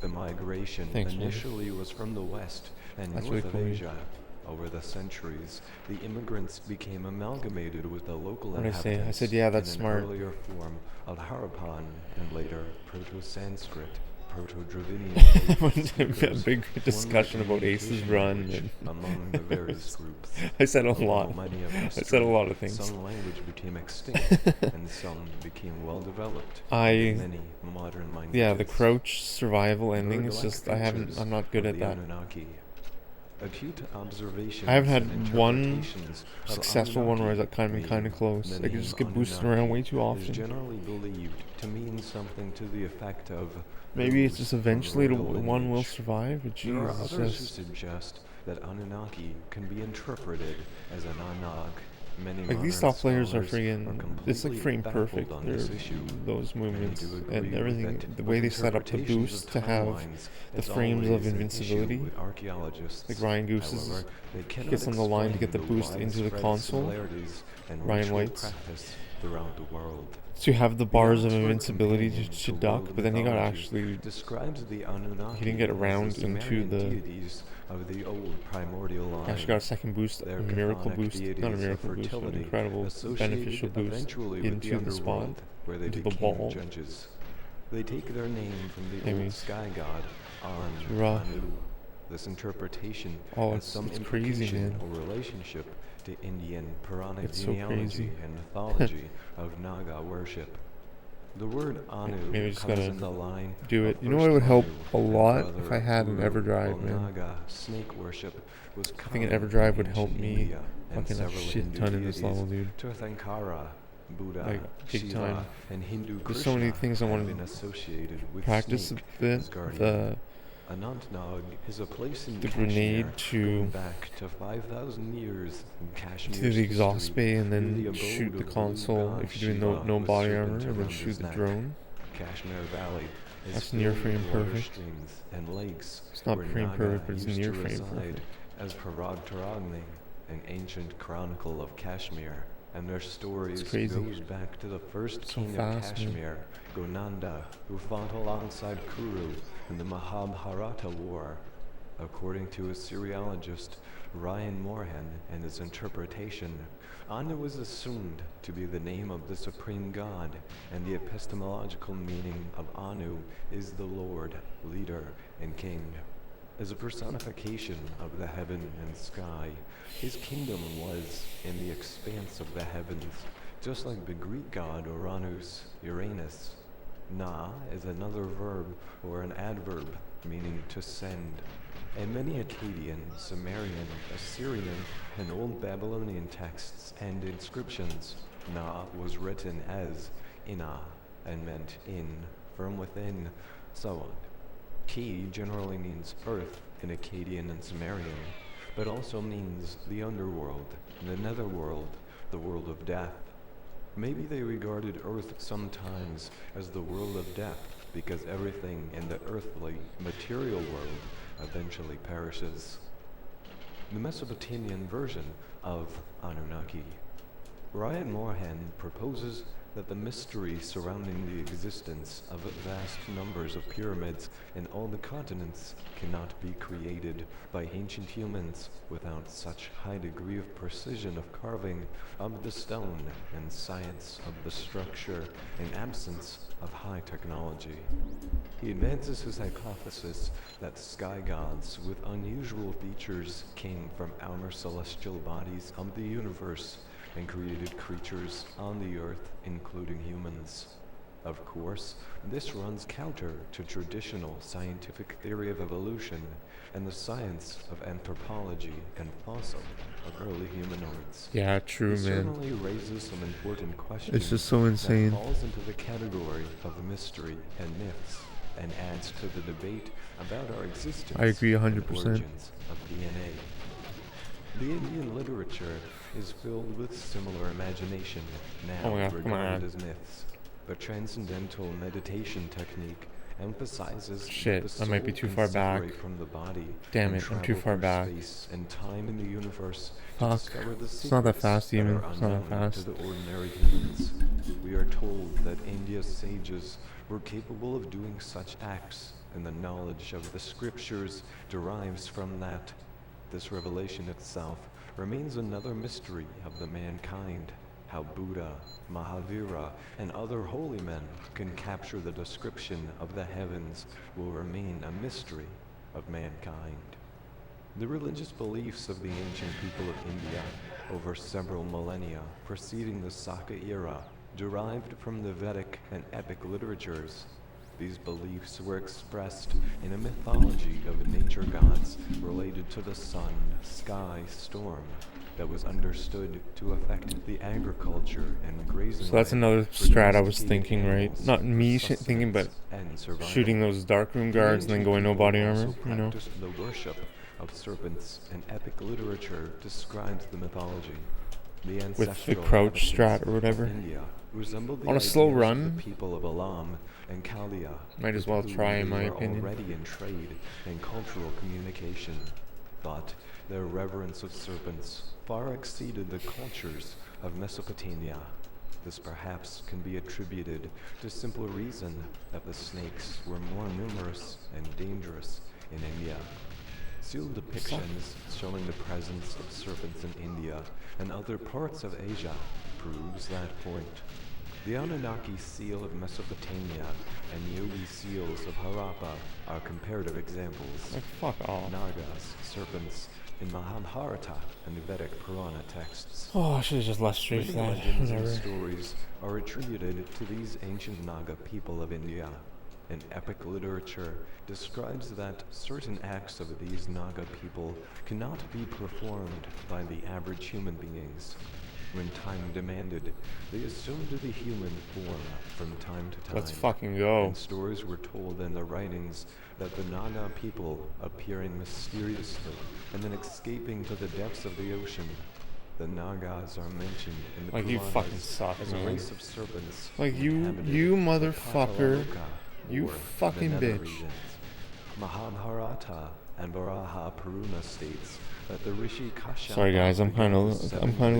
The migration Thanks, man. initially was from the west and That's north really of cool. Asia. Over the centuries, the immigrants became amalgamated with the local What did I say? I inhabitants said, yeah, that's in smart. an earlier form of Harappan and later Proto-Sanskrit, Proto-Dravidian. A big discussion about Ace's run. And among the various groups. I said a Although lot. many of I said a lot of things. Some language became extinct, and some became well developed. Many modern languages. Yeah, the crouch survival ending is Bird-like just, features I'm not good of at the that. Anunnaki. Acute observations I haven't had and one interpretations of successful one where I Anunnaki, got kind of close. the I could name just get boosted around way too Anunnaki is often. generally believed to mean something to the effect of Maybe it's those just from eventually royal one will lineage. survive, but There are Jesus. others who suggest that Anunnaki can be interpreted as an Anag. Many Like, these modern top players are scholars friggin', it's like completely frame baffled perfect. on They're, this issue. those Many movements do agree and with everything, it, the but way they set up the interpretations boost of to have timelines the is frames of always an issue invincibility. with archaeologists. Like Ryan Goose is, However, they cannot gets on the line to explain get the boost into the widespread console. similarities and Ryan ritual White's. practice throughout the world. To have the bars of Oxford invincibility Companion to to duck, World but then he got Mythology actually, describes the Anunnaki he didn't get as around the into Sumerian the, deities of the old primordial line. actually got a second boost, a Their miracle chthonic boost, not a deities of miracle boost, but an fertility, incredible associated beneficial boost eventually with into the spot, underworld, where they into the became ball. judges. They take their name from the Anyways, old sky god it's An, rough. Anu. This interpretation Oh, has it's some crazy, implication man. or relationship to Indian Puranic It's so genealogy crazy. and mythology of Naga worship. The word Anu Maybe I just comes gotta in the line do it. of You know what first would help Anu a and lot brother if I of had an Guru, EverDrive, while man. Naga snake worship was I think an common EverDrive in would help ancient me India, and fucking a several shit Hindu ton in this deities, level, dude. Tirthankara, Buddha, Like, big Shiva, time. and Hindu There's so many Krishna things I have want been to associated with practice a snake bit. as guardian. The Anantnag is a place in grenade Kashmir to going back to 5,000 years in do Kashmir's the exhaust history, bay and near then the abode shoot the of console god if you're doing Shiva no with body serpent armor, and then around shoot his the neck. drone. Kashmir Valley is That's near filled frame with water perfect. streams and lakes It's not where frame Naga perfect, but it's used near to frame reside, perfect. as per Taragni, an ancient chronicle of Kashmir, and their stories crazy. goes back to the first So king fast, of Kashmir, Gonanda, who fought alongside Kuru in the Mahabharata War. According to Assyriologist Ryan Moorhan and his interpretation, Anu is assumed to be the name of the supreme god, and the epistemological meaning of Anu is the Lord, leader, and king. As a personification of the heaven and sky, his kingdom was in the expanse of the heavens, just like the Greek god Uranus, Uranus. Na is another verb or an adverb meaning to send. In many Akkadian, Sumerian, Assyrian, and Old Babylonian texts and inscriptions, Na was written as Ina and meant in, from within, so on. Ki generally means earth in Akkadian and Sumerian, but also means the underworld, the netherworld, the world of death. Maybe they regarded earth sometimes as the world of death because everything in the earthly, material world eventually perishes. The Mesopotamian version of Anunnaki. Ryan Moorhan proposes that the mystery surrounding the existence of vast numbers of pyramids in all the continents cannot be created by ancient humans without such high degree of precision of carving of the stone and science of the structure in absence of high technology. He advances his hypothesis that sky gods with unusual features came from outer celestial bodies of the universe and created creatures on the earth, including humans. Of course, this runs counter to traditional scientific theory of evolution and the science of anthropology and fossil of early humanoids. Yeah, true, It man. certainly raises some important questions. It's just so insane. That falls into the category of mystery and myths and adds to the debate about our existence. I agree 100%. And origins of DNA. The Indian literature is filled with similar imagination, now regarded as myths. The transcendental meditation technique emphasizes Shit, that the I might be soul too can far back. separate from the body. Damn and it, I'm too travel far through back. Space and time in the universe to Fuck. discover the It's not that secrets fast that even. are It's not that unknown fast. to the ordinary humans. We are told that India's sages were capable of doing such acts, and the knowledge of the scriptures derives from that. This revelation itself remains another mystery of the mankind. How Buddha, Mahavira, and other holy men can capture the description of the heavens will remain a mystery of mankind. The religious beliefs of the ancient people of India over several millennia preceding the Saka era derived from the Vedic and epic literatures. These beliefs were expressed in a mythology of nature gods related to the sun, sky, storm that was understood to affect the agriculture and grazing. So that's land another for strat I was domesticated thinking, right? animals Not for me thinking, but sustenance and survival. shooting those darkroom The guards and then ancient going no people body also armor, you know? practiced the worship of serpents, and epic literature describes the mythology. The With the ancestral crouch inhabitants strat or whatever. of India resembled the On a slow ideas of run, the people of Elam and Chaldea. might as with well whom try, in they my were opinion. already in trade and cultural communication. But their reverence of serpents far exceeded the cultures of Mesopotamia. This perhaps can be attributed to simple reason that the snakes were more numerous and dangerous in India. Sealed depictions showing the presence of serpents in India and other parts of Asia proves that point. The Anunnaki seal of Mesopotamia and Yogi seals of Harappa are comparative examples. Like, fuck off. Nagas, serpents, in Mahabharata and Vedic Purana texts. Oh, I should have just left straight to Many that. legends Whatever. and stories are attributed to these ancient Naga people of India. And epic literature describes that certain acts of these Naga people cannot be performed by the average human beings. When time demanded, they assumed the human form from time to time. Let's fucking go. And stories were told in the writings that the Naga people appearing mysteriously and then escaping to the depths of the ocean. The Nagas are mentioned in the Like, you Puranas fucking suck, as man. a race of serpents. Like, who you inhabited motherfucker. the Pataloka, You or fucking the nether bitch. regions. Mahabharata and Varaha Purana states that the Rishi Kashyapa. Sorry, guys, I'm kind of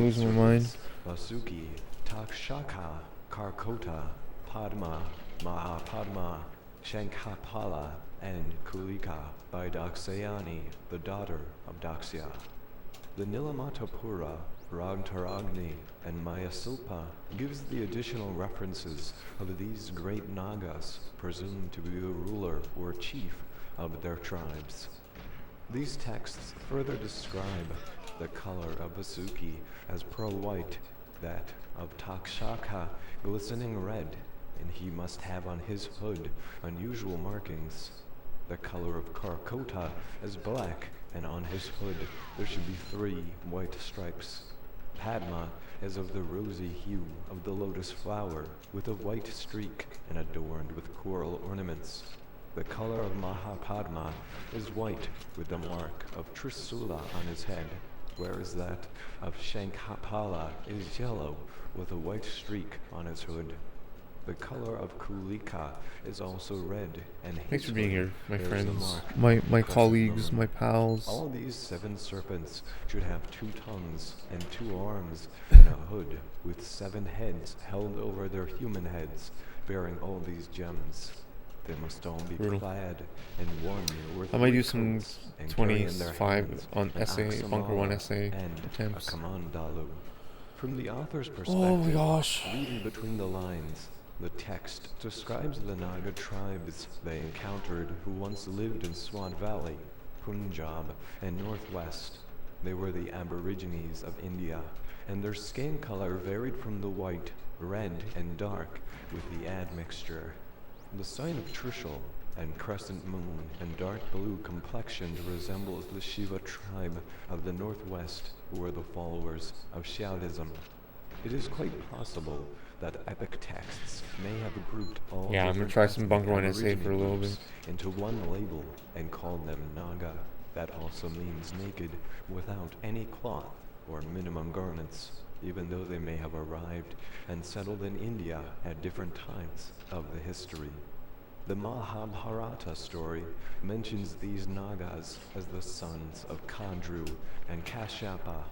losing my mind. Vasuki, Takshaka, Karkota, Padma, Mahapadma, Shankapala, and Kulika by Dakshayani, the daughter of Daksya. The Nilamatapura, Ragtaragni, and Mayasilpa gives the additional references of these great Nagas presumed to be the ruler or chief of their tribes. These texts further describe the color of Vasuki as pearl white, that of Takshaka glistening red, and he must have on his hood unusual markings. The color of Karkota as black, and on his hood there should be 3 white stripes. Padma is of the rosy hue of the lotus flower, with a white streak and adorned with coral ornaments. The color of Mahapadma is white, with the mark of Trisula on his head, whereas that of Shankapala is yellow, with a white streak on his hood. The color of Kulika is also red, and Thanks for being here, my bears the friends, mark my of colleagues, Crescent my Moon. pals. All these 7 serpents should have 2 tongues and 2 arms and a hood with 7 heads held over their human heads, bearing all these gems. They must all be Brutal. clad in 1 or 3 I might do some coats and carry in their 25 hands on an essay, Bunker 1 axamala essay and attempts. a kamandalu. From the author's perspective, Oh my gosh. reading between the lines, the text describes the Naga tribes they encountered who once lived in Swat Valley, Punjab, and Northwest. They were the Aborigines of India, and their skin color varied from the white, red, and dark with the admixture. The sign of Trishul and crescent moon and dark blue complexion resembles the Shiva tribe of the Northwest, who were the followers of Shaivism. It is quite possible that epic texts may have grouped all Yeah, I'm gonna different try some ethnic Bunker 1 essay Aborigine for a little groups bit. into one label and called them Naga. That also means naked, without any cloth or minimum garments, even though they may have arrived and settled in India at different times of the history. The Mahabharata story mentions these Nagas as the sons of Kandru and Kashyapa.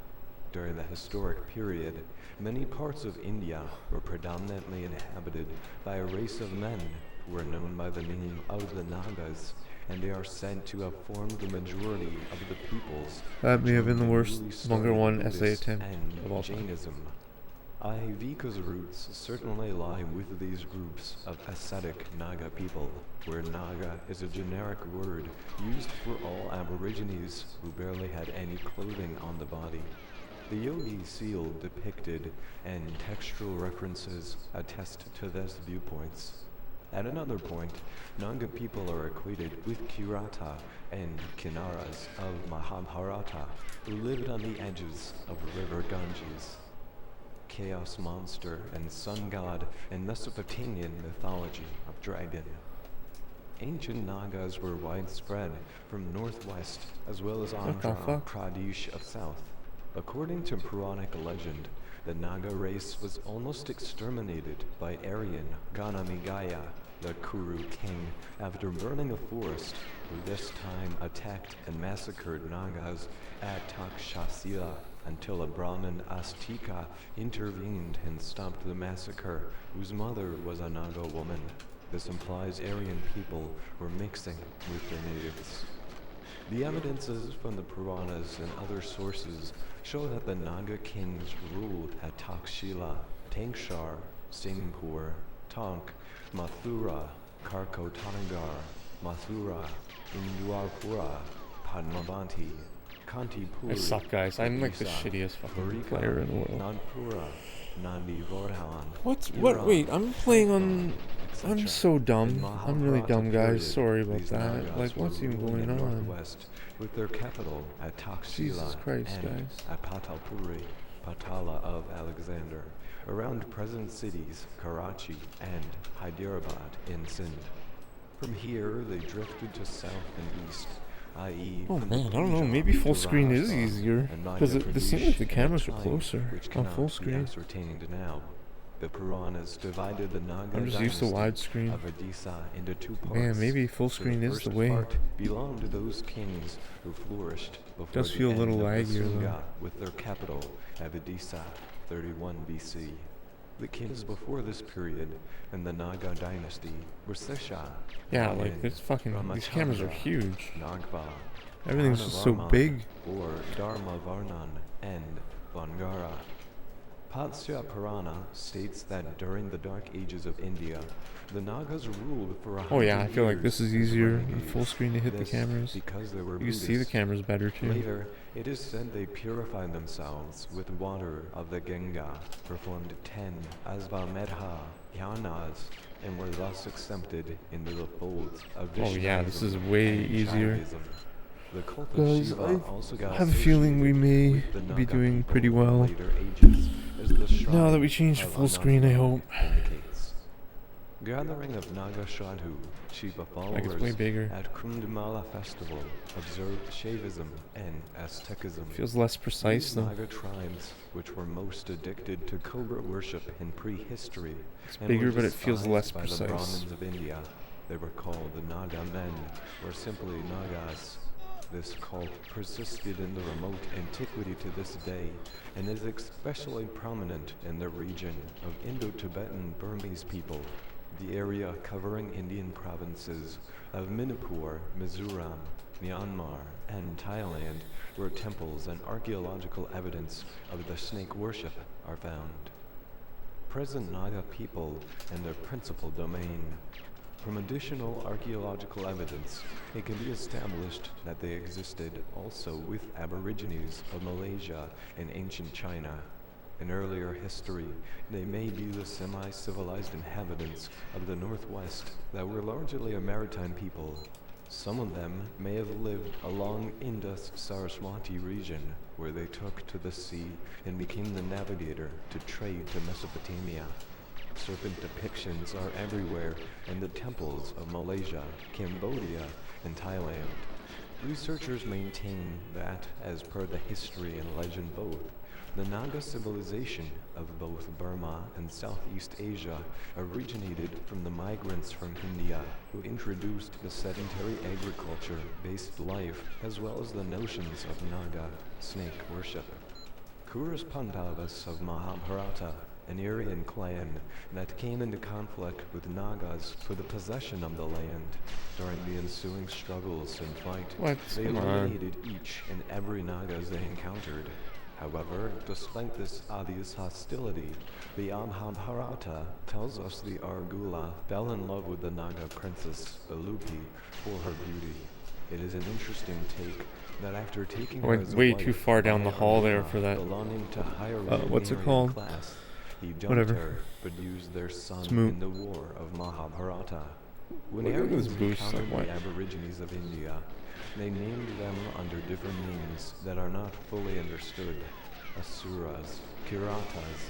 During the historic period, many parts of India were predominantly inhabited by a race of men who were known by the name of the Nagas, and they are said to have formed the majority of the peoples. That may have been the joined worst newly Bunker started 1 essay Buddhist attempt and of all time. Jainism. Ahivika's roots certainly lie with these groups of ascetic Naga people, where Naga is a generic word used for all Aborigines who barely had any clothing on the body. The Yogi seal depicted and textual references attest to these viewpoints. At another point, Naga people are equated with Kirata and Kinnaras of Mahabharata, who lived on the edges of the river Ganges. Chaos monster and sun god in Mesopotamian mythology of dragon. Ancient Nagas were widespread from northwest as well as Andhra Pradesh of south. According to Puranic legend, the Naga race was almost exterminated by Aryan Ganamigaya, the Kuru king, after burning a forest, who this time attacked and massacred Nagas at Takshashila until a Brahmin Astika intervened and stopped the massacre, whose mother was a Naga woman. This implies Aryan people were mixing with the natives. The evidences from the Puranas and other sources show that the Naga kings ruled at Takshila, Tankshar, Singhpur, Tonk, Mathura, Karkotangar, Mathura, Indurpura, Padmavanti, Kantipur. I suck, guys. I'm like the shittiest fucking player in the world. Nagpura, Nandivardhan. Wait, I'm playing on... I'm so dumb. I'm really dumb, guys. Sorry about that. Like, what's even going on? With their capital at Taxila Jesus Christ, and guys. at Patalpuri, Patala of Alexander, around present cities Karachi and Hyderabad in Sindh. From here, they drifted to south and east, i.e. Oh man, I don't know, maybe full screen is easier, because it seems like the cameras are closer on full screen. Ascertained now. The Puranas divided the Naga I'm just used to widescreen. of Odisha into two parts. Man, maybe full screen is the way. Part belonged to those kings who flourished before Does feel a little laggier though. With their capital at Odisha, 31 BC. The kings before this period in the Naga dynasty were Sesha. Yeah, like this fucking these cameras are huge. Nagva, Everything's just so big. or Dharmavarnan and Vangara. Patsya Purana states that during the Dark Ages of India, the Nagas ruled for 100 Oh yeah, I feel like this is easier in years. full screen to hit the This cameras. because they were You can see the Buddhists. cameras better too. Later, it is said they purified themselves with water of the Ganga, performed 10 Asvamedha Dhyanas, and were thus accepted into the folds of Oh yeah, this is Vaishnavism way and easier. Jainism. The cult of Guys, Shiva also I got have a feeling we may associated with the be Naga doing people pretty in well. later ages, as the Now that shrine we changed of full screen, I Ananta hope. indicates. Gathering of Naga Shadhu, Shiva Like it's way followers bigger. at Kundamala festival observed Shaivism and Aztecism. Feels less precise These though. Naga tribes, which were most addicted to cobra worship in prehistory, It's and bigger, were but it feels despised less by precise. the Brahmins of India. They were called the Naga men, or simply Nagas. This cult persisted in the remote antiquity to this day, and is especially prominent in the region of Indo-Tibetan Burmese people, the area covering Indian provinces of Manipur, Mizoram, Myanmar, and Thailand, where temples and archaeological evidence of the snake worship are found. Present Naga people and their principal domain. From additional archaeological evidence, it can be established that they existed also with Aborigines of Malaysia and ancient China. In earlier history, they may be the semi-civilized inhabitants of the Northwest that were largely a maritime people. Some of them may have lived along Indus-Saraswati region, where they took to the sea and became the navigator to trade to Mesopotamia. Serpent depictions are everywhere in the temples of Malaysia, Cambodia, and Thailand. Researchers maintain that, as per the history and legend both, the Naga civilization of both Burma and Southeast Asia originated from the migrants from India who introduced the sedentary agriculture-based life as well as the notions of Naga snake worship. Kuras Pandavas of Mahabharata, an Aryan clan that came into conflict with Nagas for the possession of the land. During the ensuing struggles and fight, What? they Come on. eliminated each and every Nagas they encountered. However, despite this obvious hostility, the Mahabharata tells us the Argula fell in love with the Naga princess, Balupi, for her beauty. It is an interesting take that after taking I her went as a way wife too far down the by hall there Argula for that. belonging to higher What's it Aryan called? class, he dumped Whatever. her, but used their son It's moot. in the war of Mahabharata. When Look at Aryans this boost, encountered like, the Aborigines of India, they named them under different names that are not fully understood. Asuras, Kiratas,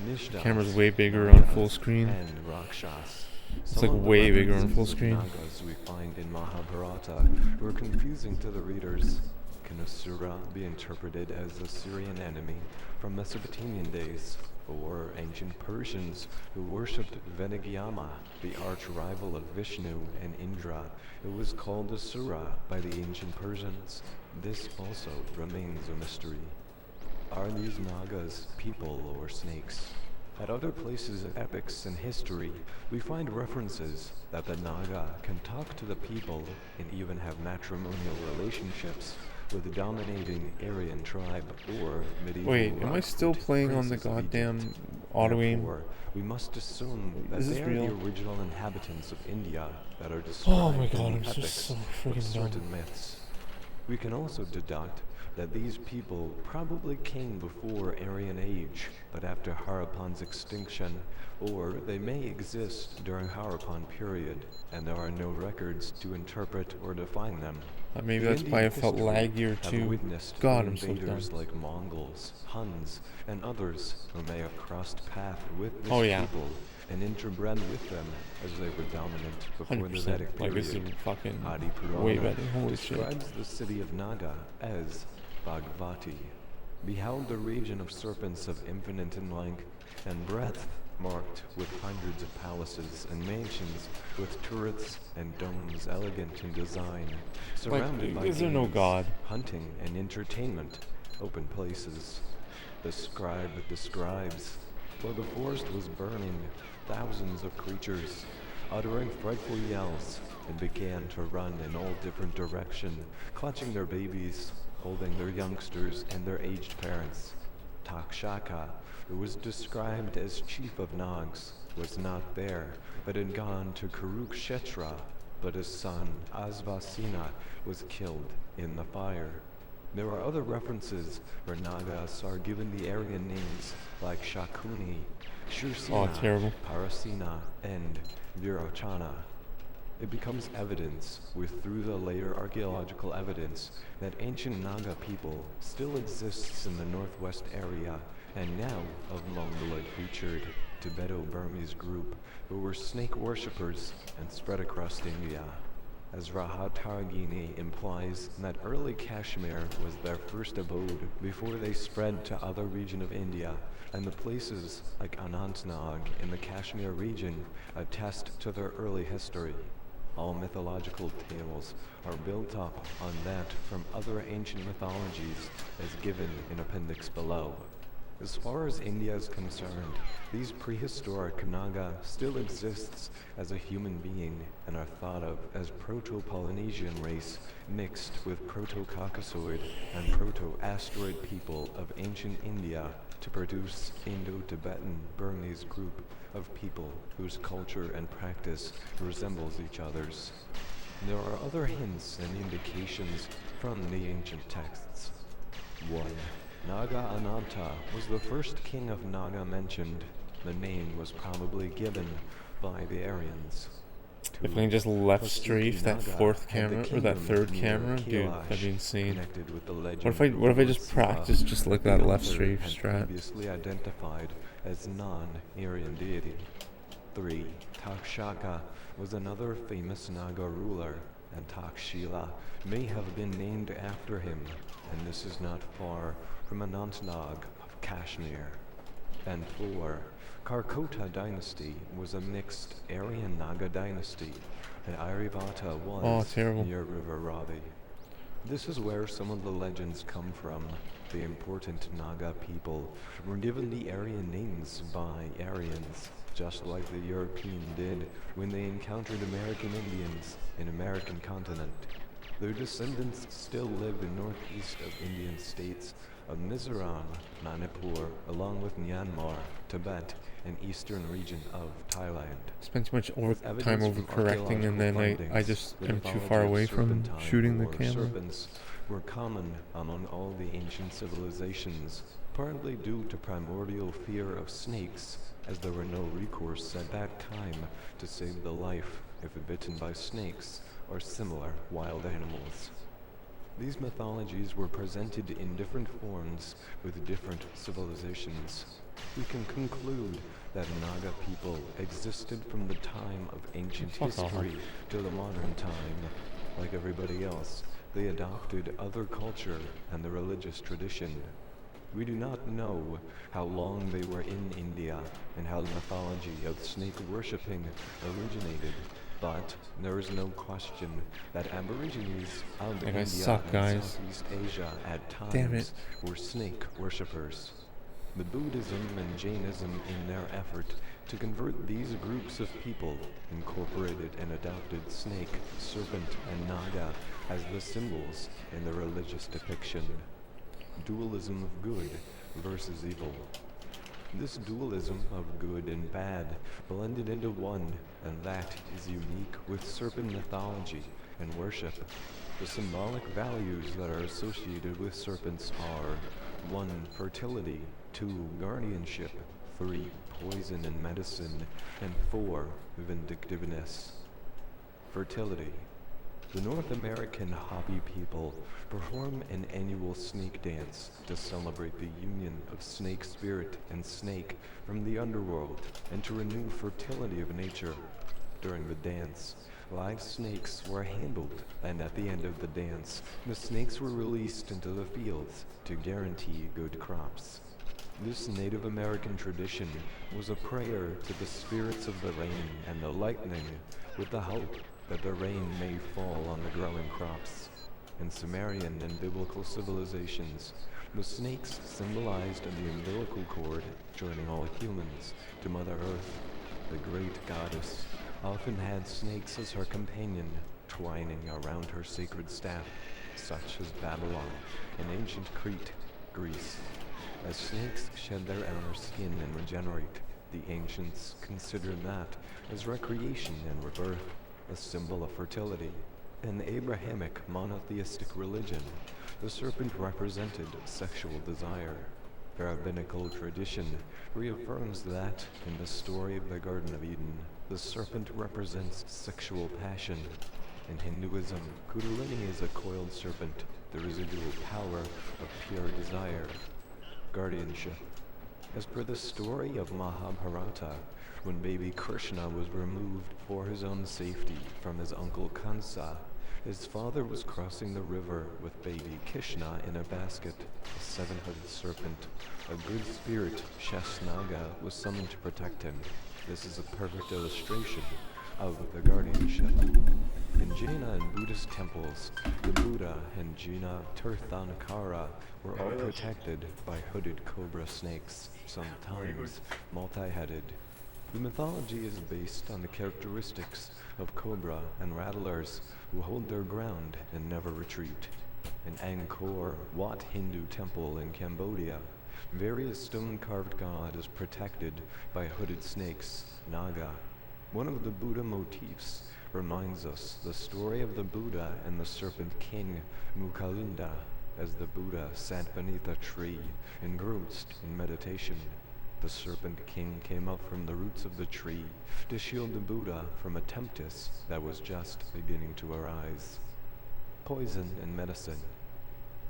Nishdas, Camera's way bigger on full Nagas, screen. and Rakshas. It's Some like of the way bigger on references full of screen. Nagas we find in Mahabharata were confusing to the readers. Can Asura be interpreted as the Syrian enemy from Mesopotamian days, or ancient Persians who worshipped Venagyama, the arch-rival of Vishnu and Indra, who was called Asura by the ancient Persians? This also remains a mystery. Are these Nagas people or snakes? At other places in epics and history, we find references that the Naga can talk to the people and even have matrimonial relationships with a dominating Aryan tribe or medieval. Wait, am I still playing on the goddamn auto aim? Therefore, we must assume that Is they this are real? the original inhabitants of India that are Oh described my god, in I'm the just epics so of freaking certain dumb. myths. We can also deduct that these people probably came before Aryan Age, but after Harappan's extinction, or they may exist during Harappan period, and there are no records to interpret or define them. Maybe The that's why Indian I felt history laggier have too. witnessed God, the I'm so dumb. invaders like Mongols, Huns, and others who may have crossed path with this Oh, yeah. people and interbred with them as they were dominant before the 100%. Vedic Like, period. this is fucking Adi Purana way better. Holy shit. describes the city of Naga as Bhagavati, beheld the region of serpents of infinite in length and breadth, marked with hundreds of palaces and mansions with turrets and domes elegant in design, surrounded by is there no games, god? hunting and entertainment, open places. The scribe describes, while the forest was burning, thousands of creatures, uttering frightful yells, and began to run in all different directions, clutching their babies, holding their youngsters and their aged parents. Takshaka, who was described as chief of Nags, was not there, but had gone to Kurukshetra, but his son Asvasena was killed in the fire. There are other references where Nagas are given the Aryan names like Shakuni, Shursena, terrible. Parasena, and Virochana. It becomes evidence through the later archaeological evidence that ancient Naga people still exists in the northwest area and now of Mongoloid-featured Tibeto-Burmese group who were snake worshippers and spread across India. As Rahatargini implies that early Kashmir was their first abode before they spread to other regions of India, and the places like Anantnag in the Kashmir region attest to their early history. All mythological tales are built up on that from other ancient mythologies as given in appendix below. As far as India is concerned, these prehistoric Naga still exists as a human being and are thought of as Proto-Polynesian race mixed with Proto-Caucasoid and Proto-Asteroid people of ancient India to produce Indo-Tibetan Burmese group of people whose culture and practice resembles each other's. There are other hints and indications from the ancient texts. 1. Naga Ananta was the first king of Naga mentioned. The name was probably given by the Aryans. 2. If I can just left Pasuki strafe that Naga fourth had the camera or that kingdom third near camera, dude, Kailash, that'd be insane. connected with the legend What if I of just Siva, practice just like the that left author strafe had strat? previously identified as non-Aryan deity. 3. Takshaka was another famous Naga ruler, and Takshila may have been named after him, and this is not far from Anantnag of Kashmir. And 4. Karkota dynasty was a mixed Aryan Naga dynasty, and Aryabhata was near River Ravi. This is where some of the legends come from. The important Naga people were given the Aryan names by Aryans, just like the European did when they encountered American Indians in American continent. Their descendants still live in northeast of Indian states of Mizoram, Manipur, along with Myanmar, Tibet, and eastern region of Thailand. Spent too much time overcorrecting, and then I just am too far away from shooting the camera. Serpents were common among all the ancient civilizations, partly due to primordial fear of snakes, as there were no recourse at that time to save the life if bitten by snakes or similar wild animals. These mythologies were presented in different forms with different civilizations. We can conclude that Naga people existed from the time of ancient history to the modern time. Like everybody else, they adopted other culture and the religious tradition. We do not know how long they were in India and how the mythology of snake worshipping originated, but there is no question that Aborigines of India and Southeast Asia at times were snake worshippers. The Buddhism and Jainism, in their effort To convert these groups of people, incorporated and adopted snake, serpent, and naga as the symbols in the religious depiction. Dualism of good versus evil. This dualism of good and bad blended into one, and that is unique with serpent mythology and worship. The symbolic values that are associated with serpents are 1. Fertility, 2. Guardianship, 3. Poison and medicine, and 4. Vindictiveness. Fertility. The North American Hopi people perform an annual snake dance to celebrate the union of snake spirit and snake from the underworld and to renew fertility of nature. During the dance, live snakes were handled, and at the end of the dance, the snakes were released into the fields to guarantee good crops. This Native American tradition was a prayer to the spirits of the rain and the lightning, with the hope that the rain may fall on the growing crops. In Sumerian and biblical civilizations, the snakes symbolized the umbilical cord joining all humans to Mother Earth. The great goddess often had snakes as her companion, twining around her sacred staff, such as Babylon and ancient Crete, Greece. As snakes shed their outer skin and regenerate, the ancients considered that as recreation and rebirth, a symbol of fertility. In the Abrahamic monotheistic religion, the serpent represented sexual desire. The rabbinical tradition reaffirms that, in the story of the Garden of Eden, the serpent represents sexual passion. In Hinduism, Kundalini is a coiled serpent, the residual power of pure desire. Guardianship. As per the story of Mahabharata, when baby Krishna was removed for his own safety from his uncle Kansa, his father was crossing the river with baby Krishna in a basket. A seven-headed serpent, a good spirit, Shasnaga, was summoned to protect him. This is a perfect illustration of the guardianship. In Jaina and Buddhist temples, the Buddha and Jina Tirthankara were all protected by hooded cobra snakes, sometimes multi-headed. The mythology is based on the characteristics of cobra and rattlers who hold their ground and never retreat. In Angkor Wat Hindu temple in Cambodia, various stone-carved god is protected by hooded snakes, Naga. One of the Buddha motifs reminds us the story of the Buddha and the serpent king Mukalinda, as the Buddha sat beneath a tree, engrossed in meditation. The serpent king came up from the roots of the tree to shield the Buddha from a tempest that was just beginning to arise. Poison and medicine.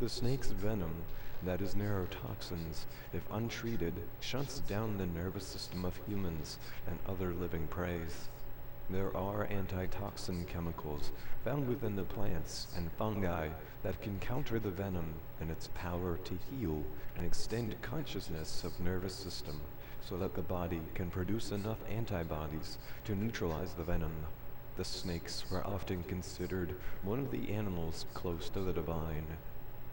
The snake's venom, that is neurotoxins, if untreated, shuts down the nervous system of humans and other living preys. There are antitoxin chemicals found within the plants and fungi that can counter the venom and its power to heal and extend consciousness of nervous system so that the body can produce enough antibodies to neutralize the venom. The snakes were often considered one of the animals close to the divine.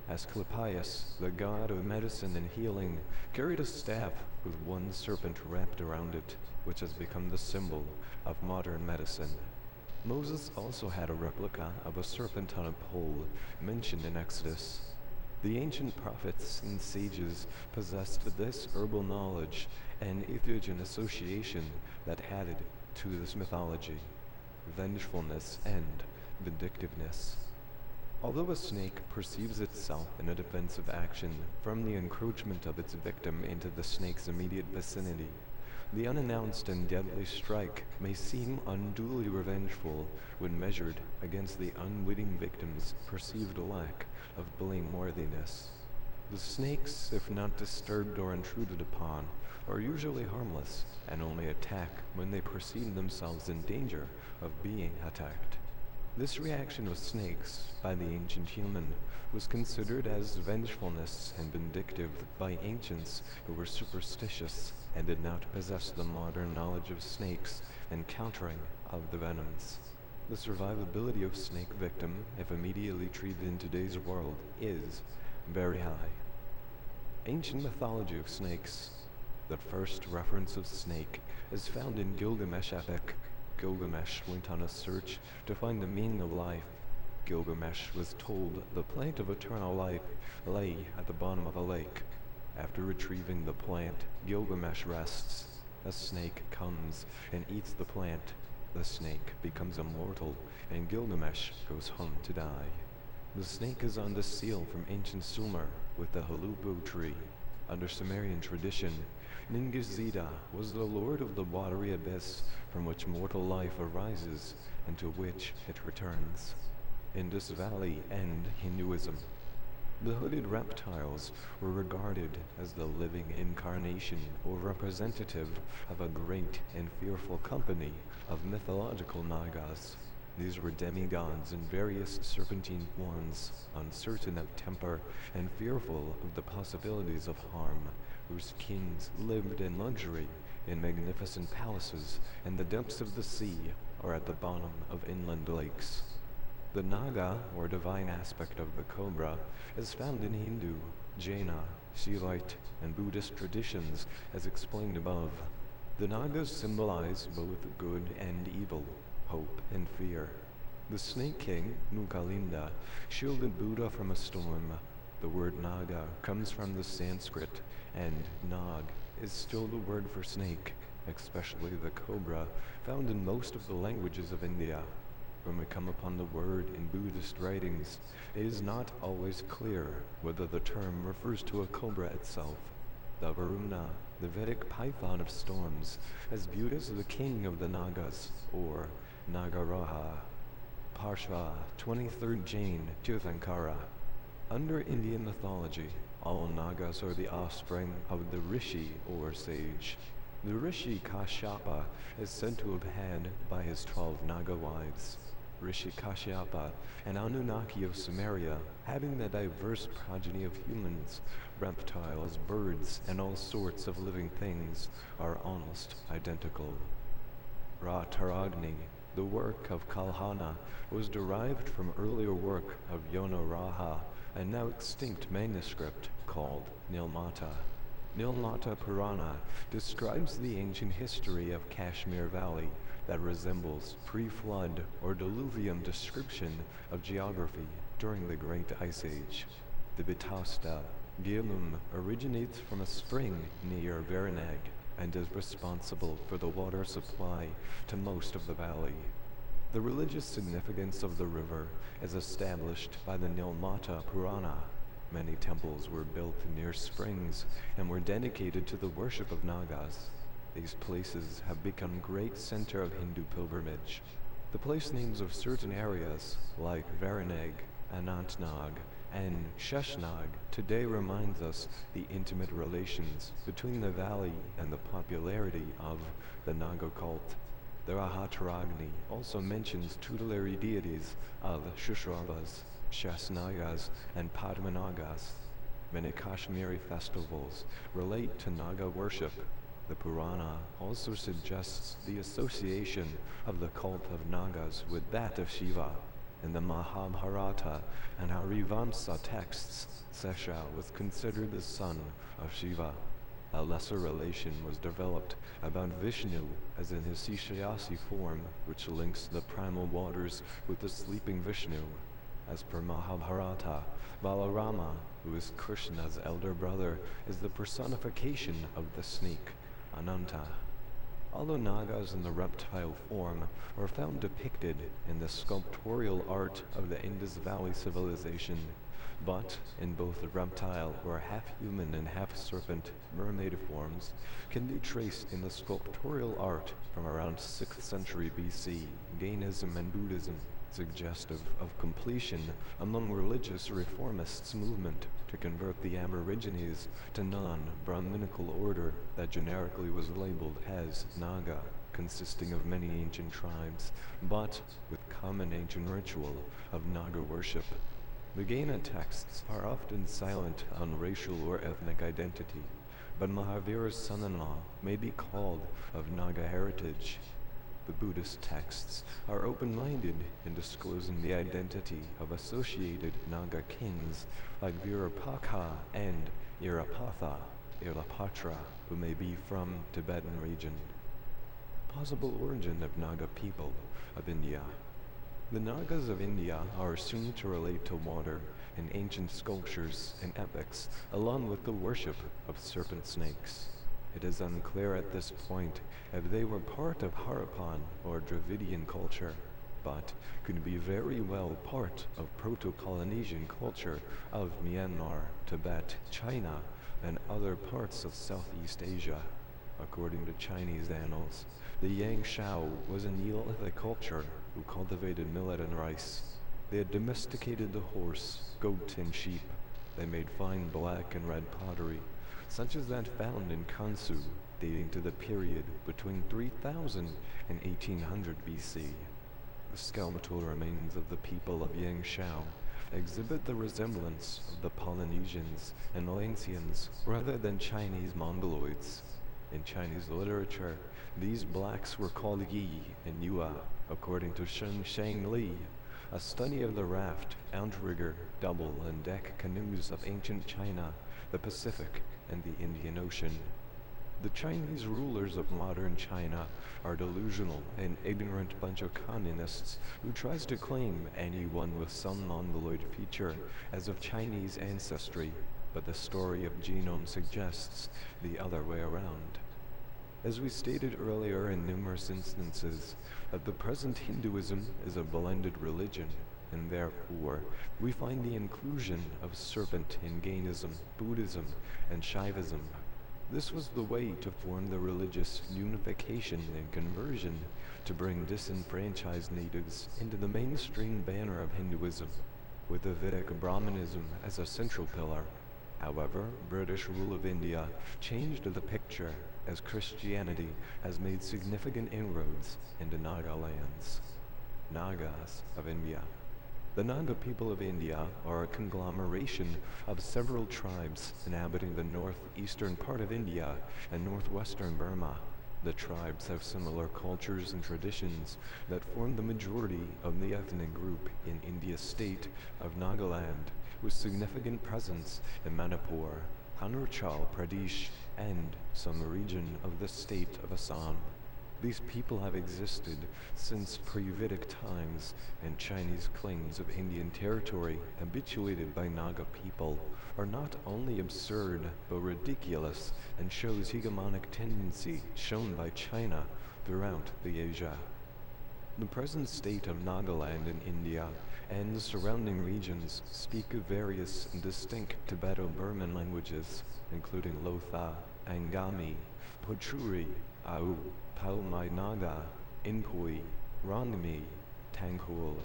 Asclepius, the god of medicine and healing, carried a staff with one serpent wrapped around it, which has become the symbol of modern medicine. Moses also had a replica of a serpent on a pole, mentioned in Exodus. The ancient prophets and sages possessed this herbal knowledge and entheogen association that added to this mythology, vengefulness and vindictiveness. Although a snake perceives itself in a defensive action from the encroachment of its victim into the snake's immediate vicinity, the unannounced and deadly strike may seem unduly revengeful when measured against the unwitting victim's perceived lack of blameworthiness. The snakes, if not disturbed or intruded upon, are usually harmless and only attack when they perceive themselves in danger of being attacked. This reaction of snakes by the ancient human was considered as vengefulness and vindictive by ancients who were superstitious and did not possess the modern knowledge of snakes and countering of the venoms. The survivability of snake victim, if immediately treated in today's world, is very high. Ancient mythology of snakes. The first reference of snake is found in Gilgamesh epic. Gilgamesh went on a search to find the meaning of life. Gilgamesh was told the plant of eternal life lay at the bottom of a lake. After retrieving the plant, Gilgamesh rests. A snake comes and eats the plant. The snake becomes immortal, and Gilgamesh goes home to die. The snake is on the seal from ancient Sumer with the Halubu tree. Under Sumerian tradition, Ningishzida was the lord of the watery abyss from which mortal life arises and to which it returns. Indus Valley and Hinduism. The hooded reptiles were regarded as the living incarnation or representative of a great and fearful company of mythological Nagas. These were demigods in various serpentine forms, uncertain of temper and fearful of the possibilities of harm, whose kings lived in luxury in magnificent palaces in the depths of the sea or at the bottom of inland lakes. The Naga, or divine aspect of the cobra, is found in Hindu, Jaina, Shivaite, and Buddhist traditions as explained above. The Nagas symbolize both good and evil, hope and fear. The Snake King, Mukalinda, shielded Buddha from a storm. The word Naga comes from the Sanskrit, and Nag is still the word for snake, especially the cobra, found in most of the languages of India. When we come upon the word in Buddhist writings, it is not always clear whether the term refers to a cobra itself. The Varuna, the Vedic python of storms, is viewed as the king of the Nagas, or Nagaraja. Parshva, 23rd Jain, Tirthankara. Under Indian mythology, all Nagas are the offspring of the Rishi, or sage. The Rishi Kashyapa is said to have had by his 12 Naga wives. Rishi Kashyapa, an Anunnaki of Sumeria, having the diverse progeny of humans, reptiles, birds, and all sorts of living things, are almost identical. Ra-Taragni, the work of Kalhana, was derived from earlier work of Yonaraha, a now extinct manuscript called Nilmata. Nilmata Purana describes the ancient history of Kashmir Valley that resembles pre-flood or diluvium description of geography during the Great Ice Age. The Vitasta, Gilum, originates from a spring near Verenag and is responsible for the water supply to most of the valley. The religious significance of the river is established by the Nilmata Purana. Many temples were built near springs and were dedicated to the worship of Nagas. These places have become great center of Hindu pilgrimage. The place names of certain areas, like Verenag, Anantnag, and Sheshnag, today reminds us the intimate relations between the valley and the popularity of the Naga cult. The Rahataragni also mentions tutelary deities of Shushravas, Shasnagas, and Padmanagas. Many Kashmiri festivals relate to Naga worship. The Purana also suggests the association of the cult of Nagas with that of Shiva. In the Mahabharata and Harivamsa texts, Sesha was considered the son of Shiva. A lesser relation was developed about Vishnu as in his Sishayasi form, which links the primal waters with the sleeping Vishnu. As per Mahabharata, Balarama, who is Krishna's elder brother, is the personification of the snake, Ananta. Although Nagas in the reptile form are found depicted in the sculptorial art of the Indus Valley civilization, but in both the reptile or half-human and half-serpent mermaid forms can be traced in the sculptorial art from around 6th century BC, Jainism and Buddhism, suggestive of completion among religious reformists' movement to convert the Aborigines to non-Brahminical order that generically was labeled as Naga, consisting of many ancient tribes, but with common ancient ritual of Naga worship. The Jaina texts are often silent on racial or ethnic identity, but Mahavira's son-in-law may be called of Naga heritage. The Buddhist texts are open-minded in disclosing the identity of associated Naga kings like Virapaka and Irapatha. Ilapatra, who may be from Tibetan region. Possible origin of Naga people of India. The Nagas of India are assumed to relate to water in ancient sculptures and epics, along with the worship of serpent snakes. It is unclear at this point if they were part of Harappan or Dravidian culture, but could be very well part of Proto-Polynesian culture of Myanmar, Tibet, China, and other parts of Southeast Asia. According to Chinese annals, the Yang Shao was a Neolithic culture who cultivated millet and rice. They had domesticated the horse, goat, and sheep. They made fine black and red pottery, such as that found in Kansu, dating to the period between 3000 and 1800 BC. The skeletal remains of the people of Yang Shao exhibit the resemblance of the Polynesians and Lancians rather than Chinese Mongoloids. In Chinese literature, these blacks were called Yi and Yua, according to Shen Shang Li, a study of the raft, outrigger, double, and deck canoes of ancient China, the Pacific, and the Indian Ocean. The Chinese rulers of modern China are delusional and ignorant bunch of communists who tries to claim anyone with some Mongoloid feature as of Chinese ancestry, but the story of genome suggests the other way around. As we stated earlier in numerous instances, that the present Hinduism is a blended religion, and therefore we find the inclusion of serpent in Jainism, Buddhism, and Shaivism. This was the way to form the religious unification and conversion to bring disenfranchised natives into the mainstream banner of Hinduism, with the Vedic Brahmanism as a central pillar. However, British rule of India changed the picture as Christianity has made significant inroads into Naga lands. Nagas of India. The Naga people of India are a conglomeration of several tribes inhabiting the northeastern part of India and northwestern Burma. The tribes have similar cultures and traditions that form the majority of the ethnic group in India's state of Nagaland, with significant presence in Manipur, Arunachal Pradesh, and some region of the state of Assam. These people have existed since pre-Vedic times, and Chinese claims of Indian territory habituated by Naga people are not only absurd but ridiculous and shows hegemonic tendency shown by China throughout the Asia. The present state of Nagaland in India and the surrounding regions speak various and distinct Tibeto-Burman languages, including Lotha, Angami, Pochuri, Au, Paumai Naga, Inpui, Rangmi, Tangkhul,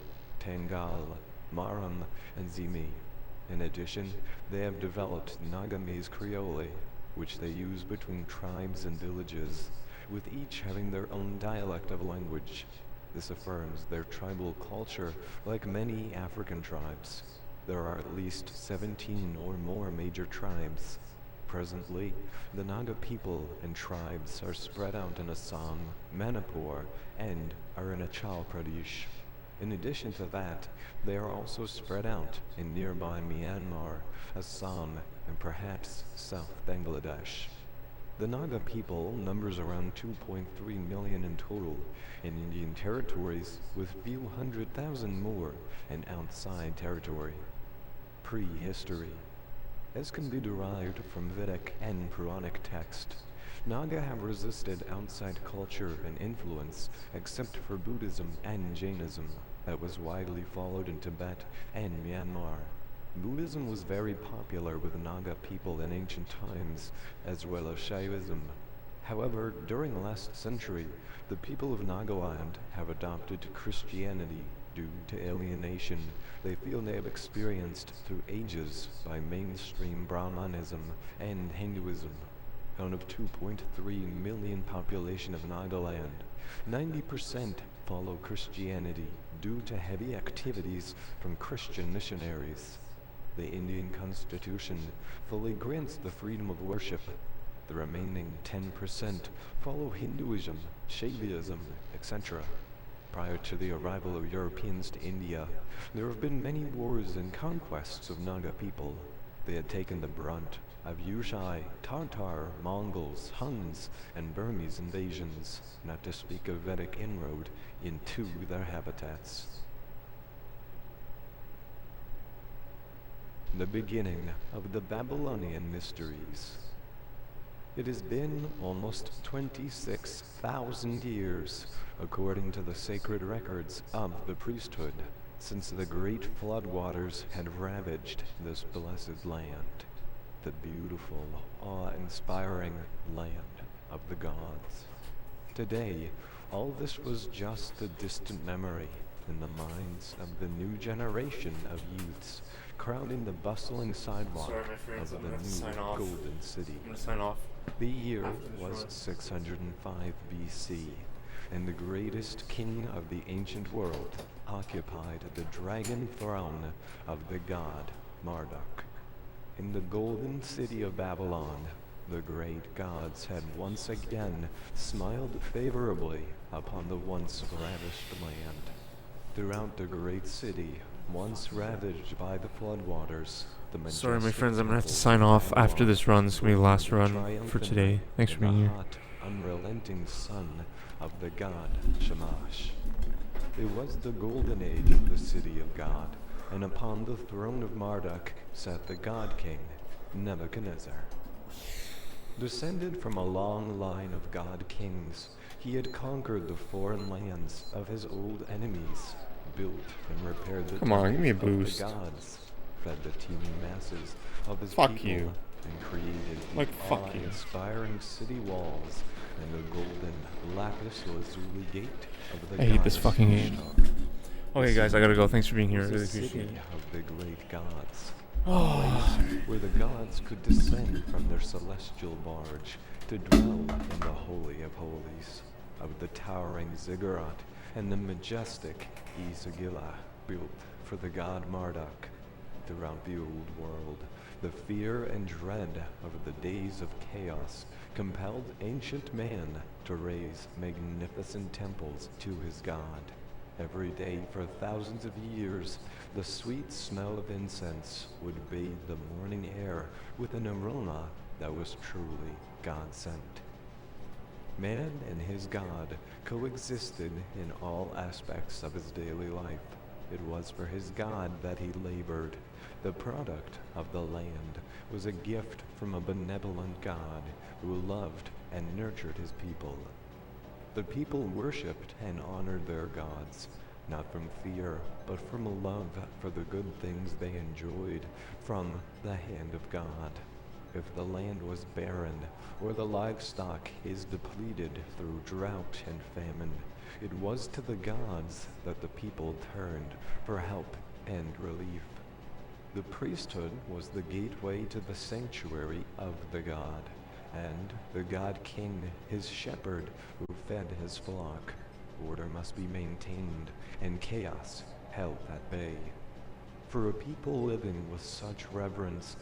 Tangal, Maram, and Zimi. In addition, they have developed Nagamese Creole, which they use between tribes and villages, with each having their own dialect of language. This affirms their tribal culture like many African tribes. There are at least 17 or more major tribes. Presently, the Naga people and tribes are spread out in Assam, Manipur, and Arunachal Pradesh. In addition to that, they are also spread out in nearby Myanmar, Assam, and perhaps South Bangladesh. The Naga people numbers around 2.3 million in total in Indian territories, with few 100,000 more in outside territory. Prehistory. As can be derived from Vedic and Puranic text, Naga have resisted outside culture and influence except for Buddhism and Jainism that was widely followed in Tibet and Myanmar. Buddhism was very popular with Naga people in ancient times, as well as Shaivism. However, during the last century, the people of Nagaland have adopted Christianity due to alienation they feel they have experienced through ages by mainstream Brahmanism and Hinduism. Out of 2.3 million population of Nagaland, 90% follow Christianity due to heavy activities from Christian missionaries. The Indian Constitution fully grants the freedom of worship. The remaining 10% follow Hinduism, Shaivism, etc. Prior to the arrival of Europeans to India, there have been many wars and conquests of Naga people. They had taken the brunt of Yushai, Tartar, Mongols, Huns, and Burmese invasions, not to speak of Vedic inroad into their habitats. The beginning of the Babylonian mysteries. It has been almost 26,000 years, according to the sacred records of the priesthood, since the great floodwaters had ravaged this blessed land, the beautiful, awe-inspiring land of the gods. Today, all this was just a distant memory in the minds of the new generation of youths crowding the bustling sidewalk of the new Golden City. I'm gonna sign off. The year was 605 BC, and the greatest king of the ancient world occupied the dragon throne of the god Marduk. In the Golden City of Babylon, the great gods had once again smiled favorably upon the once ravished land. Throughout the great city, once ravaged by the floodwaters, sorry, my friends, I'm gonna have to sign off after this run. This is gonna be the last run for today. Thanks for being here. Hot, unrelenting sun of the god Shamash. It was the golden age of the city of God, and upon the throne of Marduk sat the god king Nebuchadnezzar. Descended from a long line of god kings, he had conquered the foreign lands of his old enemies, built and repaired the Come on, give me a temples of boost. the gods, fed the teeming masses of his Fuck people, you. and created the Like, fuck you. awe-inspiring city walls and the golden lapis lazuli gate of the I hate this goddess fucking game. Ishtar. Okay, guys, I gotta go. Thanks for being here. I Was really a city appreciate it. of the great gods, a place where the gods could descend from their celestial barge to dwell in the Holy of Holies, of the towering ziggurat and the majestic Isagila, built for the god Marduk. Throughout the old world, the fear and dread of the days of chaos compelled ancient man to raise magnificent temples to his god. Every day for thousands of years, the sweet smell of incense would bathe the morning air with an aroma that was truly God-sent. Man and his God coexisted in all aspects of his daily life. It was for his God that he labored. The product of the land was a gift from a benevolent God who loved and nurtured his people. The people worshipped and honored their gods, not from fear, but from love for the good things they enjoyed from the hand of God. If the land was barren, or the livestock is depleted through drought and famine, it was to the gods that the people turned for help and relief. The priesthood was the gateway to the sanctuary of the god, and the god king his shepherd who fed his flock. Order must be maintained, and chaos held at bay. For a people living with such reverence